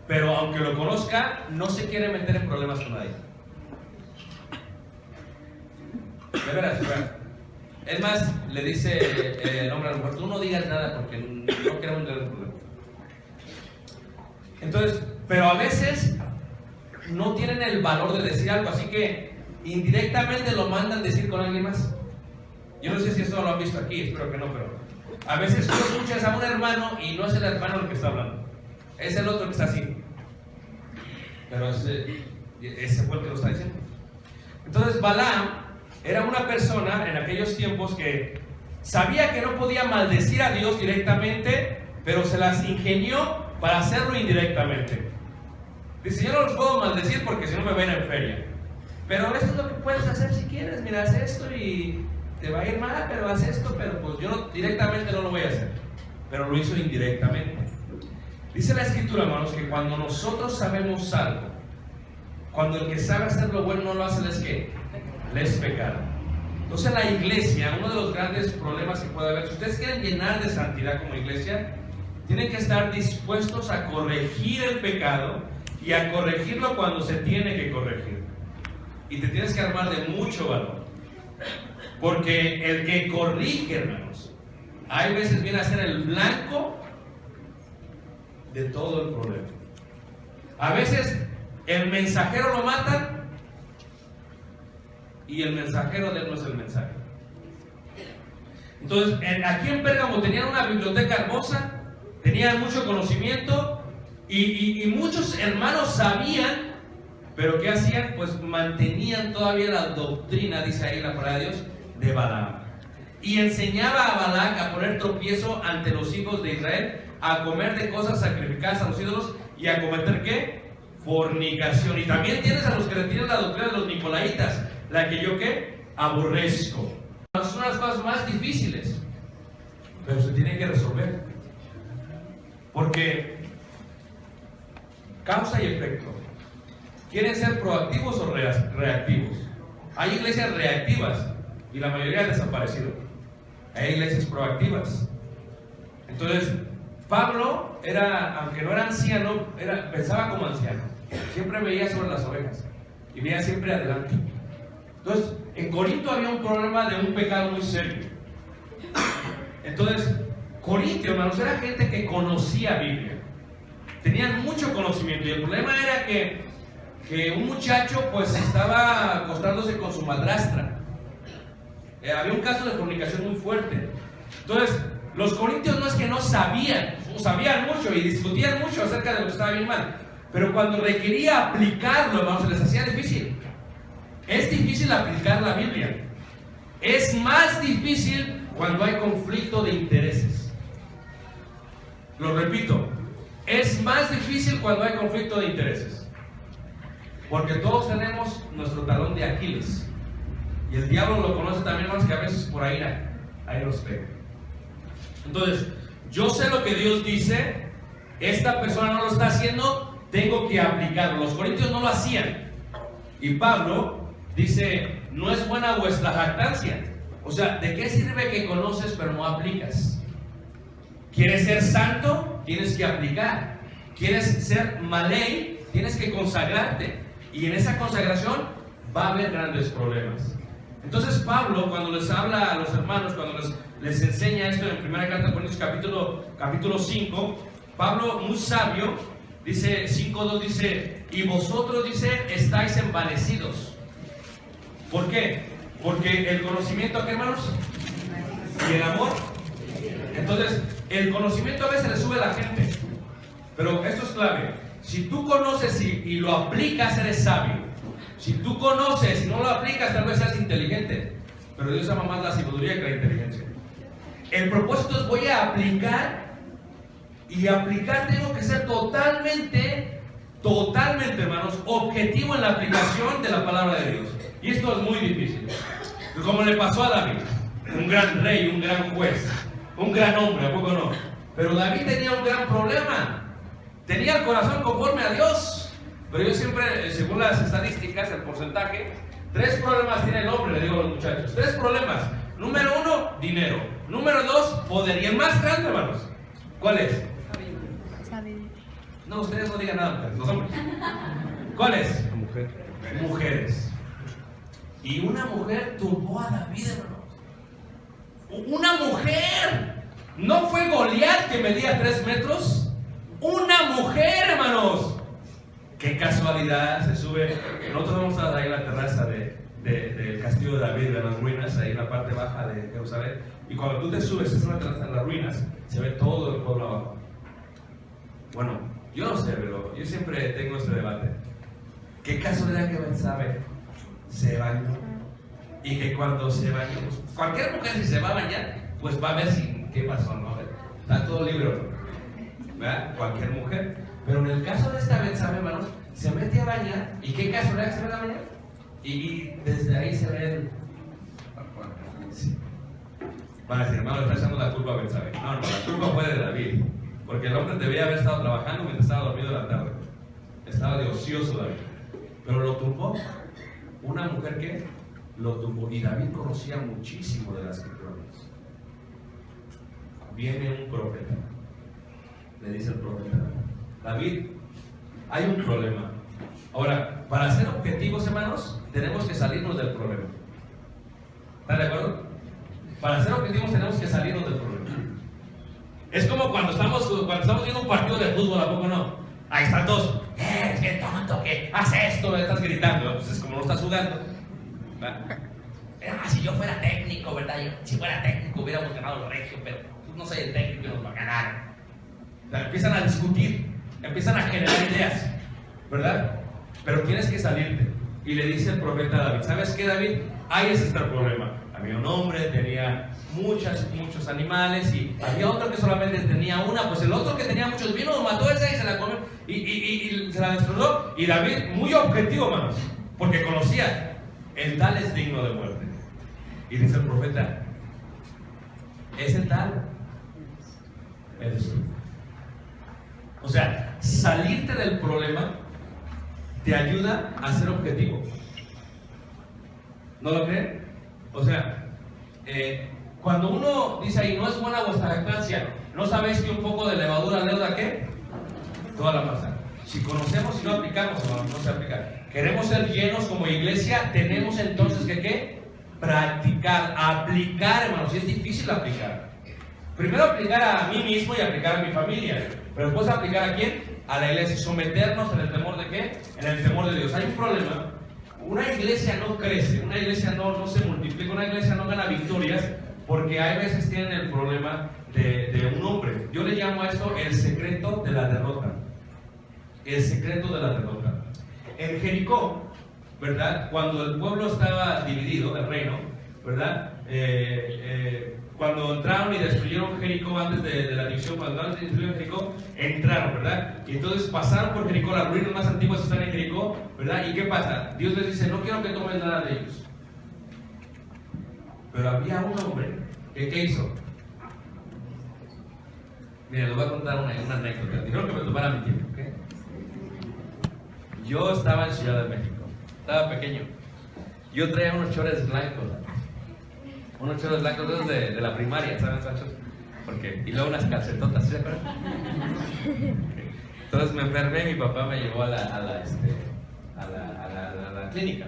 pero aunque lo conozca, no se quiere meter en problemas con nadie. De veras, es más, le dice el hombre a la mujer: tú no digas nada porque no queremos tener problemas. Entonces, pero a veces no tienen el valor de decir algo, así que indirectamente lo mandan decir con alguien más. Yo no sé si esto lo han visto aquí, espero que no, pero a veces tú escuchas a un hermano y no es el hermano el que está hablando, es el otro que está así, pero ese fue el que lo está diciendo. Entonces Balaam era una persona en aquellos tiempos que sabía que no podía maldecir a Dios directamente, pero se las ingenió para hacerlo indirectamente. Dice: yo no los puedo maldecir porque si no me ven en feria, pero esto es lo que puedes hacer si quieres. Mira, haz esto y te va a ir mal, pero haz esto. Pero pues yo directamente no lo voy a hacer, pero lo hizo indirectamente. Dice la escritura, hermanos, que cuando nosotros sabemos algo, cuando el que sabe hacer lo bueno no lo hace, ¿les qué? Les pecado. Entonces en la iglesia, uno de los grandes problemas que puede haber, si ustedes quieren llenar de santidad como iglesia, tienen que estar dispuestos a corregir el pecado y a corregirlo cuando se tiene que corregir. Y te tienes que armar de mucho valor, porque el que corrige, hermanos, hay veces viene a ser el blanco de todo el problema. A veces el mensajero lo matan y el mensajero de él no es el mensaje. Entonces, aquí en Pérgamo tenían una biblioteca hermosa, tenían mucho conocimiento, y muchos hermanos sabían Pero ¿qué hacían? Pues mantenían todavía la doctrina, dice ahí la palabra de Dios, de Balaam. Y enseñaba a Balac a poner tropiezo ante los hijos de Israel, a comer de cosas sacrificadas a los ídolos y a cometer ¿qué? Fornicación. Y también tienes a los que retienen la doctrina de los nicolaitas, la que yo ¿qué? Aborrezco. Son las cosas más difíciles, pero se tienen que resolver. Porque causa y efecto. ¿Quieren ser proactivos o reactivos? Hay iglesias reactivas y la mayoría han desaparecido. Hay iglesias proactivas. Entonces, Pablo era, aunque no era anciano, pensaba como anciano. Siempre veía sobre las ovejas y veía siempre adelante. Entonces, en Corinto había un problema de un pecado muy serio. Entonces, Corinto, hermanos, era gente que conocía Biblia. Tenían mucho conocimiento y el problema era que un muchacho pues estaba acostándose con su madrastra. Había un caso de fornicación muy fuerte. Entonces, los corintios no es que no sabían, sabían mucho y discutían mucho acerca de lo que estaba bien y mal, pero cuando requería aplicarlo, hermanos, se les hacía difícil. Es difícil aplicar la Biblia. Es más difícil cuando hay conflicto de intereses. Lo repito, es más difícil cuando hay conflicto de intereses. Porque todos tenemos nuestro talón de Aquiles. Y el diablo lo conoce también, hermanos, que a veces por ahí nos pega. Entonces, yo sé lo que Dios dice, esta persona no lo está haciendo, tengo que aplicarlo. Los corintios no lo hacían. Y Pablo dice, no es buena vuestra jactancia. O sea, ¿de qué sirve que conoces pero no aplicas? ¿Quieres ser santo? Tienes que aplicar. ¿Quieres ser maley? Tienes que consagrarte. Y en esa consagración va a haber grandes problemas. Entonces Pablo, cuando les habla a los hermanos, cuando les enseña esto en primera carta de Corintios capítulo 5, Pablo, muy sabio, dice 5:2, dice, y vosotros, dice, estáis envanecidos. ¿Por qué? Porque el conocimiento, ¿qué, hermanos? Y el amor. Entonces, el conocimiento a veces le sube a la gente, pero esto es clave. Si tú conoces y lo aplicas, eres sabio. Si tú conoces y no lo aplicas, tal vez seas inteligente, pero Dios ama más la sabiduría que la inteligencia. El propósito es voy a aplicar, y aplicar tengo que ser totalmente, hermanos, objetivo en la aplicación de la palabra de Dios. Y esto es muy difícil. Como le pasó a David, un gran rey, un gran juez, un gran hombre, ¿a poco no? Pero David tenía un gran problema. Tenía el corazón conforme a Dios. Pero yo siempre, según las estadísticas, el porcentaje, 3 problemas tiene el hombre, le digo a los muchachos. 3 problemas. Número 1, dinero. Número 2, poder. Y el más grande, hermanos, ¿cuál es? No, ustedes no digan nada, los hombres. ¿Cuál es? Mujeres. Y una mujer turbó a David, hermanos. Una mujer. No fue Goliat que medía 3 metros. Una mujer, hermanos. Qué casualidad, se sube. Nosotros vamos a estar ahí en la terraza del castillo de David, de las ruinas, ahí en la parte baja de Jerusalén. Y cuando tú te subes, es una terraza en las ruinas, se ve todo el pueblo abajo. Bueno, yo no sé, pero yo siempre tengo este debate. Qué casualidad que Betsabé se bañó. Y que cuando se bañó, pues, cualquier mujer si se va a bañar, pues va a ver si qué pasó, ¿no? Está todo libre, ¿verdad? Cualquier mujer. Pero en el caso de esta Betsabé, hermanos, se mete a bañar. ¿Y qué casualidad que se mete a bañar? Y desde ahí se ve el... Sí. Van a decir, hermano, le está echando la culpa a Betsabé. No, la culpa fue de David. Porque el hombre debía haber estado trabajando mientras estaba dormido en la tarde. Estaba de ocioso David. Pero lo tumbó. Una mujer que lo tumbó. Y David conocía muchísimo de las escrituras. Viene un profeta. Le dice el profeta: David, hay un problema. Ahora, para ser objetivos, hermanos, tenemos que salirnos del problema. ¿Están de acuerdo? Para ser objetivos tenemos que salirnos del problema. Es como cuando estamos viendo un partido de fútbol, ¿a poco no? Ahí están todos, qué tonto, ¿qué? Haz esto, me estás gritando. Pues es como no estás sudando. Si yo fuera técnico, ¿verdad? Si fuera técnico hubiéramos ganado el Regio, pero no soy el técnico y nos va a ganar. Empiezan a discutir, empiezan a generar ideas, ¿verdad? pero tienes que salirte. Y le dice el profeta a David, ¿sabes qué, David? Ahí está el problema. Había un hombre, tenía muchos animales, y había otro que solamente tenía una. Pues el otro que tenía muchos vino, mató a esa y se la comió y se la destrozó. Y David, muy objetivo, hermanos, porque conocía, el tal es digno de muerte. Y dice el profeta, ese tal eres tú. O sea, salirte del problema te ayuda a ser objetivo. ¿No lo creen? O sea, cuando uno dice ahí, no es buena vuestra jactancia, ¿no sabéis que un poco de levadura leuda qué? Toda la masa. Si conocemos y no aplicamos, hermanos, no se aplica. Queremos ser llenos como iglesia, tenemos entonces que ¿qué? Practicar, aplicar, hermanos. Y es difícil aplicar. Primero aplicar a mí mismo y aplicar a mi familia, pero después aplicar ¿a quién? A la iglesia. Someternos en el temor de ¿qué? En el temor de Dios. Hay un problema. Una iglesia no crece, una iglesia no se multiplica, una iglesia no gana victorias, porque hay veces tienen el problema de un hombre. Yo le llamo a esto el secreto de la derrota. El secreto de la derrota. En Jericó, ¿verdad? Cuando el pueblo estaba dividido, el reino, ¿verdad? Cuando entraron y destruyeron Jericó antes de la división, cuando destruyeron Jericó, entraron, ¿verdad? Y entonces pasaron por Jericó, las ruinas más antiguas están en Jericó, ¿verdad? ¿Y qué pasa? Dios les dice, no quiero que tomen nada de ellos. Pero había un hombre que ¿qué hizo? Miren, les voy a contar una anécdota. Dijeron que me tomara mi tiempo, ¿ok? Yo estaba en Ciudad de México, estaba pequeño. Yo traía unos chores blancos, unos chores blancos esos de la primaria, ¿saben, Sancho? Porque, y luego unas calcetotas, ¿se acuerdan? Entonces me enfermé y mi papá me llevó a la clínica.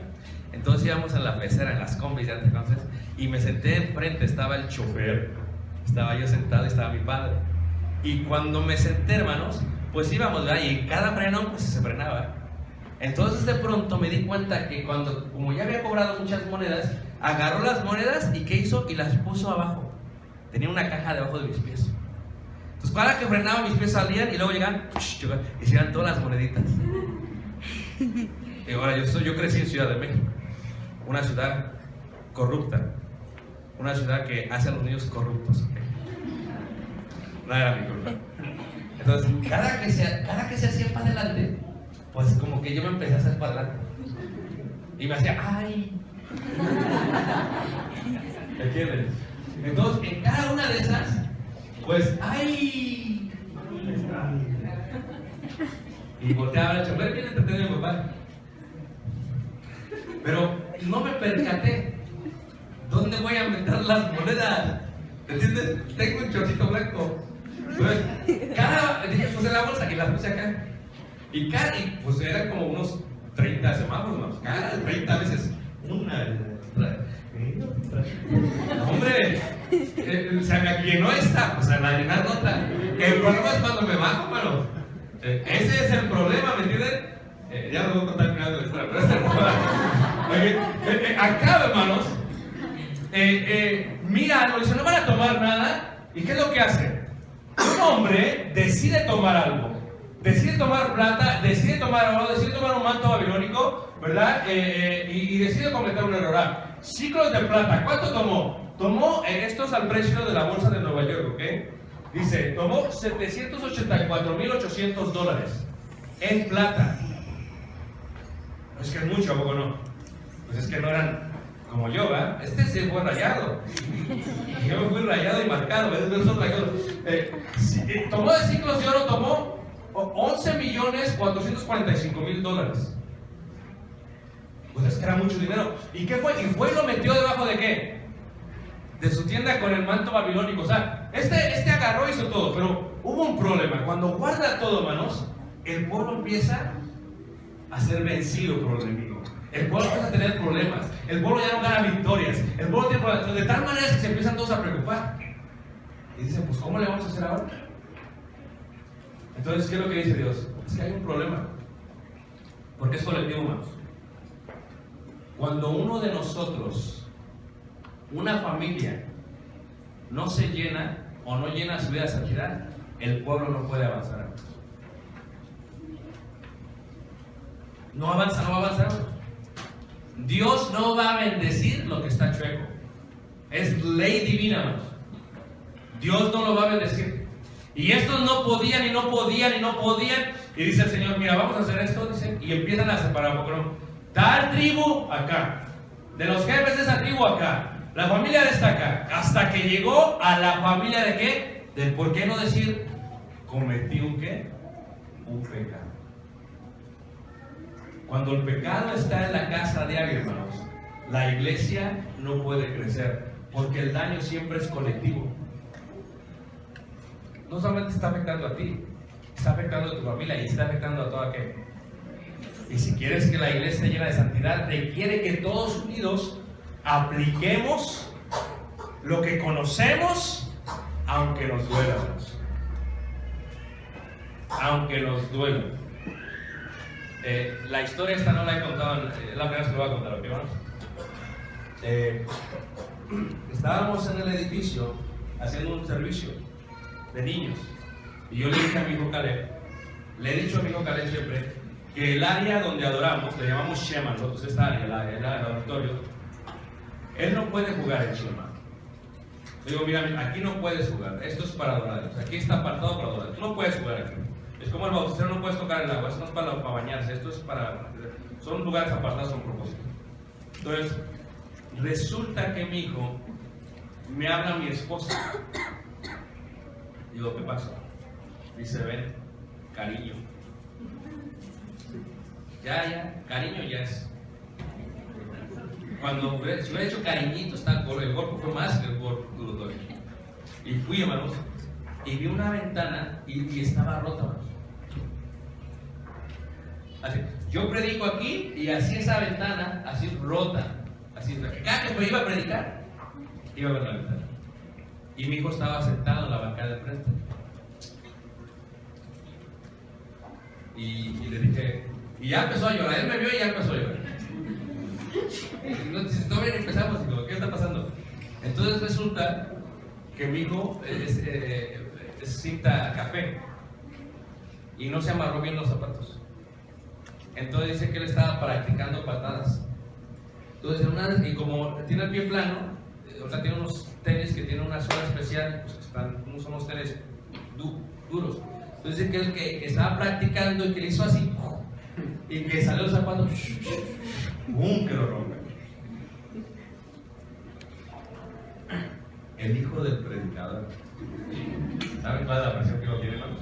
Entonces íbamos a la pecera, en las combis, ya entonces, y me senté enfrente, estaba el chofer, estaba yo sentado y estaba mi padre. Y cuando me senté, hermanos, pues íbamos, ¿verdad? Y en cada freno, pues se frenaba. Entonces de pronto me di cuenta que como ya había cobrado muchas monedas, agarró las monedas y ¿qué hizo? Y las puso abajo. Tenía una caja debajo de mis pies. Entonces cada que frenaba mis pies salían y luego llegaban y se iban todas las moneditas. Y ahora yo crecí en Ciudad de México, una ciudad corrupta, una ciudad que hace a los niños corruptos. ¿Okay? No era mi culpa. Entonces cada que se hacía para adelante, pues como que yo me empecé a hacer para adelante. Y me hacía, ¡ay! ¿Entiendes? Entonces, en cada una de esas, pues, ¡ay! Y volteaba al chofer, bien entretenido mi papá. Pero no me percaté. ¿Dónde voy a meter las monedas? ¿Entiendes? Tengo un chorcito blanco. Entonces, dije, pues en la bolsa y las puse acá. Y pues eran como unos 30 semáforos, ¿no? Cada 30 veces una. Hombre, se me llenó esta, pues se me llenaron otra. El problema es cuando me bajo, pero ese es el problema, ¿me entienden? Ya lo voy a contar al final de la historia, pero ese es el problema. Acá, hermanos, mira, no dice, no van a tomar nada. ¿Y qué es lo que hace? Un hombre decide tomar algo. Decide tomar plata, decide tomar oro, decide tomar un manto babilónico, ¿verdad? Y decide cometer un error. Ciclos de plata, ¿cuánto tomó? Tomó, esto es al precio de la bolsa de Nueva York, ¿ok? Dice, tomó $784,800 en plata. Es que es mucho, ¿a poco no? Pues es que no eran como yo, ¿verdad? Este se fue rayado. Yo me fui rayado y marcado, tomó de ciclos de oro, tomó $11,445,000. Pues es que era mucho dinero. ¿Y qué fue? Y fue y lo metió debajo de ¿qué? De su tienda con el manto babilónico. O sea, este agarró y hizo todo, pero hubo un problema. Cuando guarda todo, hermanos, el pueblo empieza a ser vencido por el enemigo. El pueblo empieza a tener problemas. El pueblo ya no gana victorias. El pueblo tiene problemas. De tal manera que se empiezan todos a preocupar. Y dicen, pues ¿cómo le vamos a hacer ahora? Entonces, ¿qué es lo que dice Dios? Es que hay un problema. Porque es colectivo, hermanos. Cuando uno de nosotros, una familia, no se llena o no llena su vida de santidad, el pueblo no puede avanzar. no avanza, no va a avanzar. Dios no va a bendecir lo que está chueco. Es ley divina, hermanos. Dios no lo va a bendecir. Y estos no podían y no podían y no podían. Y dice el Señor, mira, vamos a hacer esto, dice, y empiezan a separar, porque no, tal tribu acá, de los jefes de esa tribu acá, la familia de esta acá, hasta que llegó a la familia de qué, del por qué no decir, cometí un qué, un pecado. Cuando el pecado está en la casa de alguien, hermanos, la iglesia no puede crecer, porque el daño siempre es colectivo. No solamente está afectando a ti, está afectando a tu familia y está afectando a todo aquel. Y si quieres que la iglesia esté llena de santidad, requiere que todos unidos apliquemos lo que conocemos, aunque nos duela. Aunque nos duela. La historia esta no la he contado, es la primera vez que lo voy a contar, ¿ok, hermanos? Estábamos en el edificio haciendo un servicio de niños. Y yo le dije a mi hijo Caleb, le he dicho a mi hijo Caleb siempre, que el área donde adoramos, le llamamos Shema, nosotros esta área, el área del auditorio, él no puede jugar en Shema. Le digo, mira, aquí no puedes jugar, esto es para adorar, aquí está apartado para adorar, tú no puedes jugar aquí. Es como el bautizero, no puedes tocar el agua, esto no es para bañarse, esto es para... Son lugares apartados con propósito. Entonces, resulta que mi hijo me habla a mi esposa. Digo, ¿qué pasó? Dice, ven, cariño. Ya, cariño ya es. Cuando si hubiera hecho cariñito, está el golpe fue más que el golpe duro. Y fui, hermanos, y vi una ventana y estaba rota, hermanos. Así, yo predico aquí y así esa ventana, así rota. Así, cada que me iba a predicar, iba a ver la ventana. Y mi hijo estaba sentado en la bancada de frente. Y le dije, y ya empezó a llorar. Él me vio y ya empezó a llorar. Entonces, todavía empezamos y digo, ¿qué está pasando? Entonces resulta que mi hijo es cinta café y no se amarró bien los zapatos. Entonces dice que él estaba practicando patadas. Entonces, y como tiene el pie plano, o sea, tiene unos tenis que tienen una suela especial, pues no son los tenis duros. Entonces dice que estaba practicando y que le hizo así, y que salió el zapato, ¡bum!, que lo rompe. El hijo del predicador. ¿Saben cuál es la presión que lo tiene, hermanos?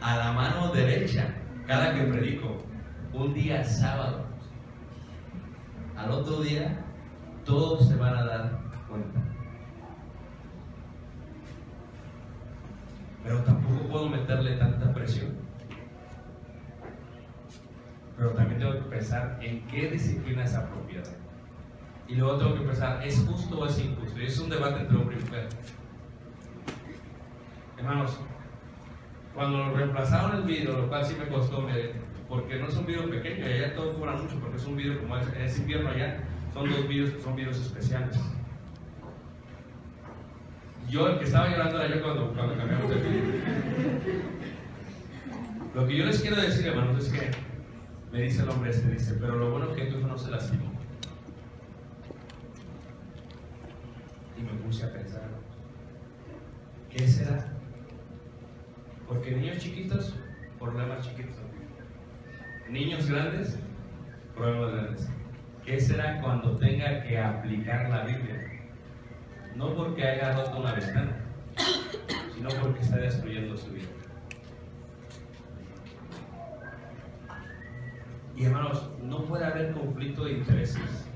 A la mano derecha, cada que predico, un día sábado. Al otro día, todos se van a dar cuenta. Pero tampoco puedo meterle tanta presión. Pero también tengo que pensar en qué disciplina es apropiada. Y luego tengo que pensar, ¿es justo o es injusto? Y es un debate entre hombre y mujer. Hermanos, cuando reemplazaron el video, lo cual sí me costó, porque no es un video pequeño, y allá todo cobra mucho, porque es un video como es invierno allá, son dos videos que son videos especiales. Yo, el que estaba llorando era yo cuando cambiamos de video. Lo que yo les quiero decir, hermanos, es que me dice el hombre dice, pero lo bueno es que tu hijo no se lastimó. Y me puse a pensar, ¿qué será? Porque niños chiquitos, problemas chiquitos. Niños grandes, problemas grandes. ¿Qué será cuando tenga que aplicar la Biblia? No porque haya roto una ventana, sino porque está destruyendo su vida. Y hermanos, no puede haber conflicto de intereses.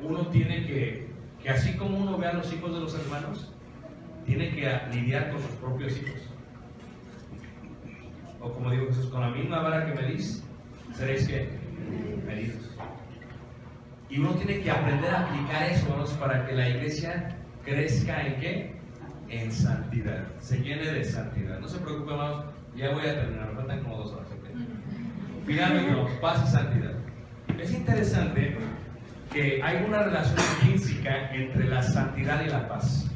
Uno tiene que así como uno ve a los hijos de los hermanos, tiene que lidiar con sus propios hijos. O como digo Jesús, con la misma vara que medís, seréis que medidos. Y uno tiene que aprender a aplicar eso, hermanos, para que la iglesia crezca en ¿qué? En santidad, se llene de santidad. No se preocupe, hermanos, ya voy a terminar, me faltan como 2 horas. Finalmente, hermanos, paz y santidad. Es interesante que hay una relación intrínseca entre la santidad y la paz.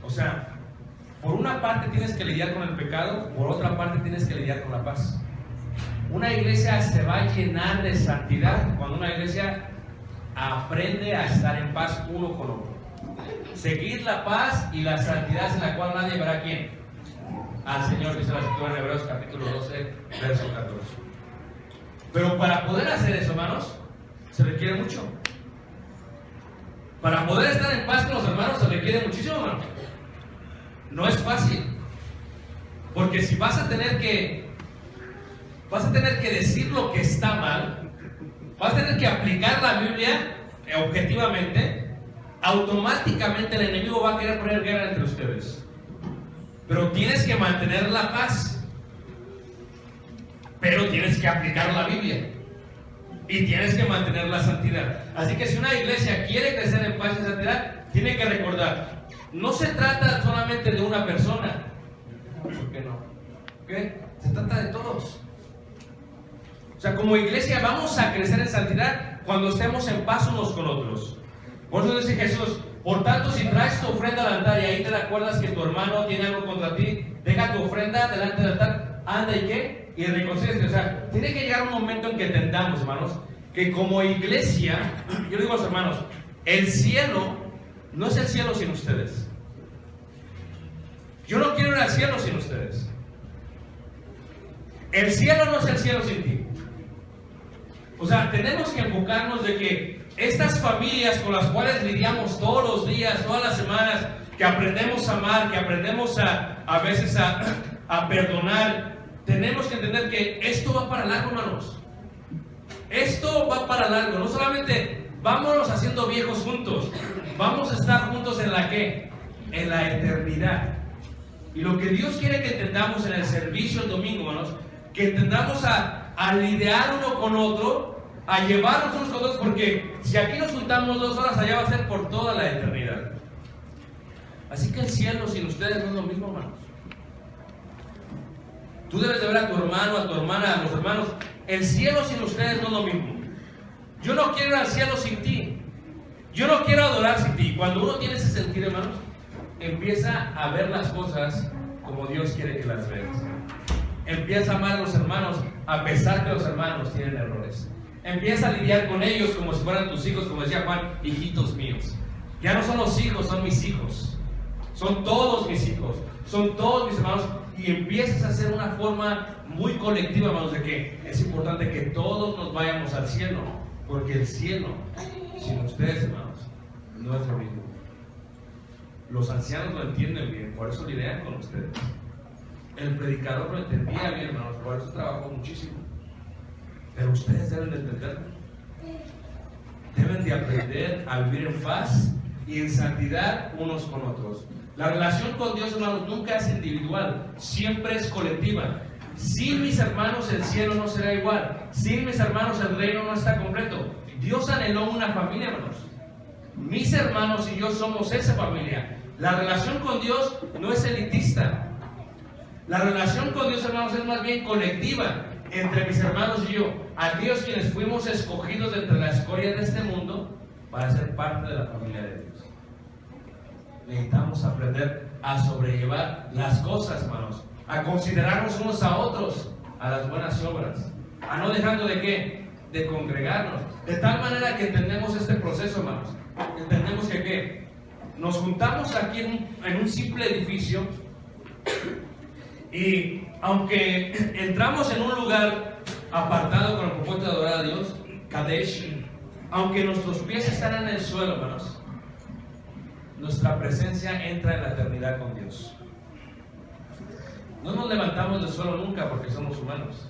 O sea, Por una parte tienes que lidiar con el pecado, por otra parte tienes que lidiar con la paz. Una iglesia se va a llenar de santidad cuando una iglesia aprende a estar en paz uno con otro. Seguir la paz y la santidad en la cual nadie verá a quién. Al Señor, dice la Escritura en Hebreos capítulo 12, verso 14. Pero para poder hacer eso, hermanos, se requiere mucho. Para poder estar en paz con los hermanos se requiere muchísimo, hermanos. No es fácil. Porque si vas a tener que decir lo que está mal, vas a tener que aplicar la Biblia objetivamente, automáticamente el enemigo va a querer poner guerra entre ustedes. Pero tienes que mantener la paz. Pero tienes que aplicar la Biblia. Y tienes que mantener la santidad. Así que si una iglesia quiere crecer en paz y santidad, tiene que recordar, no se trata solamente de una persona. ¿Por qué no? ¿Qué? Se trata de todos. O sea, como iglesia vamos a crecer en santidad cuando estemos en paz unos con otros. Por eso dice Jesús, por tanto, si traes tu ofrenda al altar y ahí te acuerdas que tu hermano tiene algo contra ti, deja tu ofrenda delante del altar, anda y qué, y reconcíliate. O sea, tiene que llegar un momento en que entendamos, hermanos, que como iglesia, yo digo a los hermanos, el cielo no es el cielo sin ustedes. Yo no quiero ir al cielo sin ustedes. El cielo no es el cielo sin ti. O sea, tenemos que enfocarnos de que estas familias con las cuales lidiamos todos los días, todas las semanas, que aprendemos a amar, que aprendemos a veces a perdonar, tenemos que entender que esto va para largo, hermanos. Esto va para largo. No solamente vámonos haciendo viejos juntos, vamos a estar juntos en la ¿qué? En la eternidad. Y lo que Dios quiere que entendamos en el servicio el domingo, hermanos, que entendamos a lidiar uno con otro, a llevarnos unos con otros, porque si aquí nos juntamos 2 horas, allá va a ser por toda la eternidad. Así que el cielo sin ustedes no es lo mismo, hermanos. Tú debes de ver a tu hermano, a tu hermana, a los hermanos. El cielo sin ustedes no es lo mismo. Yo no quiero ir al cielo sin ti. Yo no quiero adorar sin ti. Cuando uno tiene ese sentir, hermanos, empieza a ver las cosas como Dios quiere que las veas. Empieza a amar a los hermanos a pesar que los hermanos tienen errores. Empieza a lidiar con ellos como si fueran tus hijos, como decía Juan, hijitos míos. Ya no son los hijos, son mis hijos. Son todos mis hijos, son todos mis hermanos. Y empiezas a hacer una forma muy colectiva, hermanos, de que es importante que todos nos vayamos al cielo. Porque el cielo, sin ustedes, hermanos, no es lo mismo. Los ancianos lo entienden bien, por eso lidian con ustedes. El predicador lo entendía bien, hermanos, por eso trabajó muchísimo. Pero ustedes deben de entenderlo. Deben de aprender a vivir en paz y en santidad unos con otros. La relación con Dios, hermanos, nunca es individual, siempre es colectiva. Sin mis hermanos el cielo no será igual. Sin mis hermanos el reino no está completo. Dios anheló una familia, hermanos. Mis hermanos y yo somos esa familia. La relación con Dios no es elitista. La relación con Dios, hermanos, es más bien colectiva entre mis hermanos y yo. Aquellos quienes fuimos escogidos de entre la escoria de este mundo para ser parte de la familia de Dios. Necesitamos aprender a sobrellevar las cosas, hermanos, a considerarnos unos a otros, a las buenas obras, a no dejando de qué, de congregarnos, de tal manera que entendemos este proceso, hermanos. Entendemos que ¿qué? Nos juntamos aquí en un simple edificio y aunque entramos en un lugar apartado con el propósito de adorar a Dios, Kadesh, aunque nuestros pies están en el suelo, hermanos, nuestra presencia entra en la eternidad con Dios. No nos levantamos del suelo nunca porque somos humanos,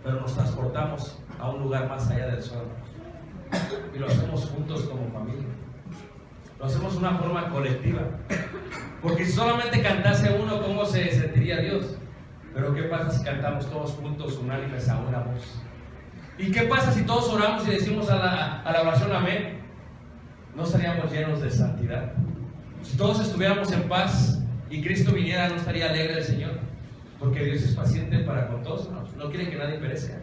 pero nos transportamos a un lugar más allá del suelo y lo hacemos juntos como familia. Lo hacemos de una forma colectiva, porque si solamente cantase uno, ¿cómo se sentiría Dios? Pero ¿qué pasa si cantamos todos juntos unánimes a una voz? ¿Y qué pasa si todos oramos y decimos a la oración amén? ¿No estaríamos llenos de santidad? Si todos estuviéramos en paz y Cristo viniera, ¿no estaría alegre el Señor? Porque Dios es paciente para con todos, ¿no? No quiere que nadie perezca.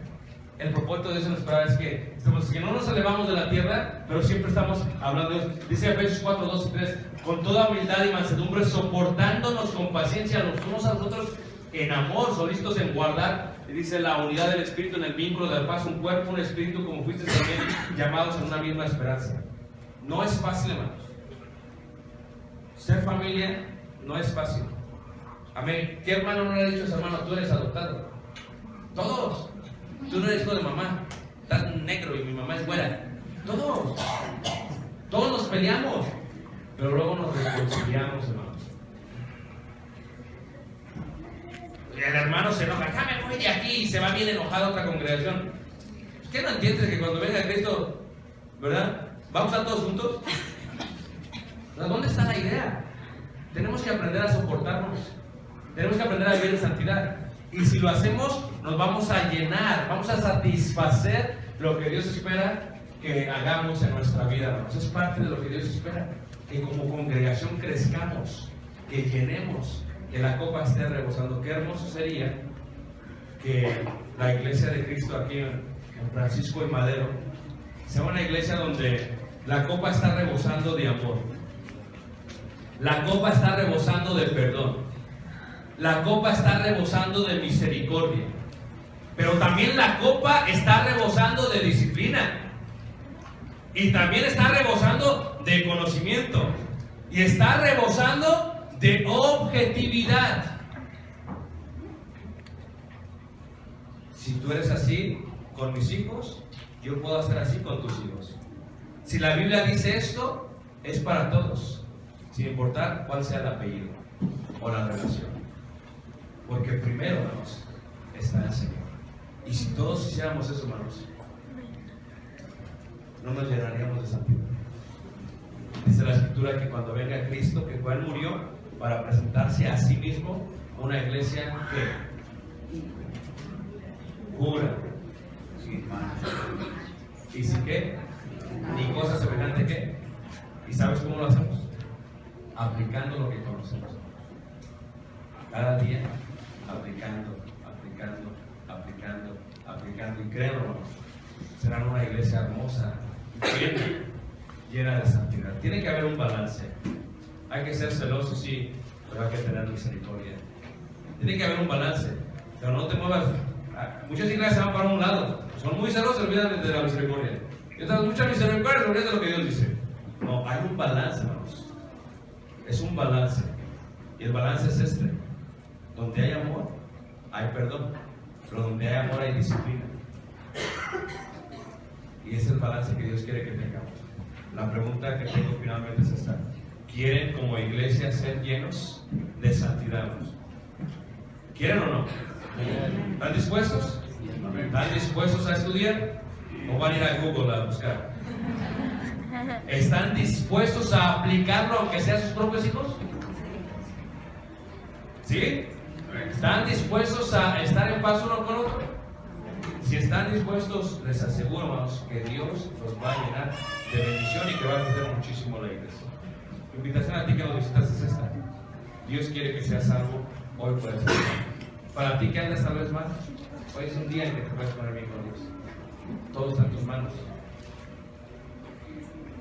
El propósito de Dios en nuestra vida es que no nos elevamos de la tierra, pero siempre estamos hablando de Dios. Dice Efesios 4, 2 y 3, con toda humildad y mansedumbre, soportándonos con paciencia los unos a los otros en amor, solícitos en guardar, y dice, la unidad del Espíritu en el vínculo de la paz, un cuerpo, un espíritu, como fuiste también llamados en una misma esperanza. No es fácil, hermanos. Ser familia no es fácil. Amén. ¿Qué hermano no le ha dicho a su hermano, tú eres adoptado? Todos. Tú no eres hijo de mamá, estás negro y mi mamá es güera. Todos nos peleamos, pero luego nos reconciliamos, hermanos. Y el hermano se enoja, ya me voy de aquí, y se va bien enojado a otra congregación. ¿Qué no entiendes que cuando venga Cristo, verdad, vamos a estar todos juntos? ¿Dónde está la idea? Tenemos que aprender a soportarnos, tenemos que aprender a vivir en santidad. Y si lo hacemos, nos vamos a llenar, vamos a satisfacer lo que Dios espera que hagamos en nuestra vida, hermanos. Es parte de lo que Dios espera, que como congregación crezcamos, que llenemos, que la copa esté rebosando. Qué hermoso sería que la iglesia de Cristo aquí en Francisco y Madero sea una iglesia donde la copa está rebosando de amor, la copa está rebosando de perdón, la copa está rebosando de misericordia, pero también la copa está rebosando de disciplina, y también está rebosando de conocimiento, y está rebosando de objetividad. Si tú eres así con mis hijos, yo puedo hacer así con tus hijos. Si la Biblia dice esto, es para todos, sin importar cuál sea el apellido o la relación. Porque primero, hermanos, está el Señor. Y si todos hiciéramos eso, hermanos, no nos llenaríamos de santidad. Dice la Escritura que cuando venga Cristo, que Él murió para presentarse a sí mismo una iglesia que pura, sin mancha, y sin qué, ni cosa semejante que. ¿Y sabes cómo lo hacemos? Aplicando lo que conocemos. Cada día, aplicando. Y créanlo, hermanos, serán una iglesia hermosa, llena de santidad. Tiene que haber un balance. Hay que ser celoso, sí, pero hay que tener misericordia. Tiene que haber un balance, pero no te muevas. Muchas iglesias se van para un lado, son muy celosos, se olvidan de la misericordia. Y otras mucha misericordia, se olvidan de lo que Dios dice. No, hay un balance, hermanos. Es un balance. Y el balance es este: donde hay amor, hay perdón, pero donde hay amor hay disciplina. Y ese es el balance que Dios quiere que tengamos. La pregunta que tengo finalmente es esta: ¿quieren como iglesia ser llenos de santidad? ¿Quieren o no? ¿Están dispuestos? ¿Están dispuestos a estudiar? ¿O van a ir a Google a buscar? ¿Están dispuestos a aplicarlo aunque sea a sus propios hijos? ¿Sí? ¿Están dispuestos a estar en paz uno con otro? Si están dispuestos, les aseguro, hermanos, que Dios los va a llenar de bendición y que va a crecer muchísimo la iglesia. Mi invitación a ti que nos visitas es esta: Dios quiere que seas salvo hoy por eso. Para ti que andas tal vez mal, hoy es un día en que te puedes poner bien con Dios. Todo está en tus manos,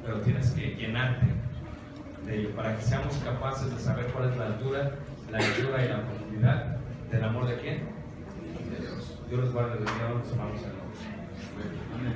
pero tienes que llenarte de ello para que seamos capaces de saber cuál es la altura, la anchura y la profundidad del amor de quién. Dios los guarde, los hermanos en el nombre. Amén.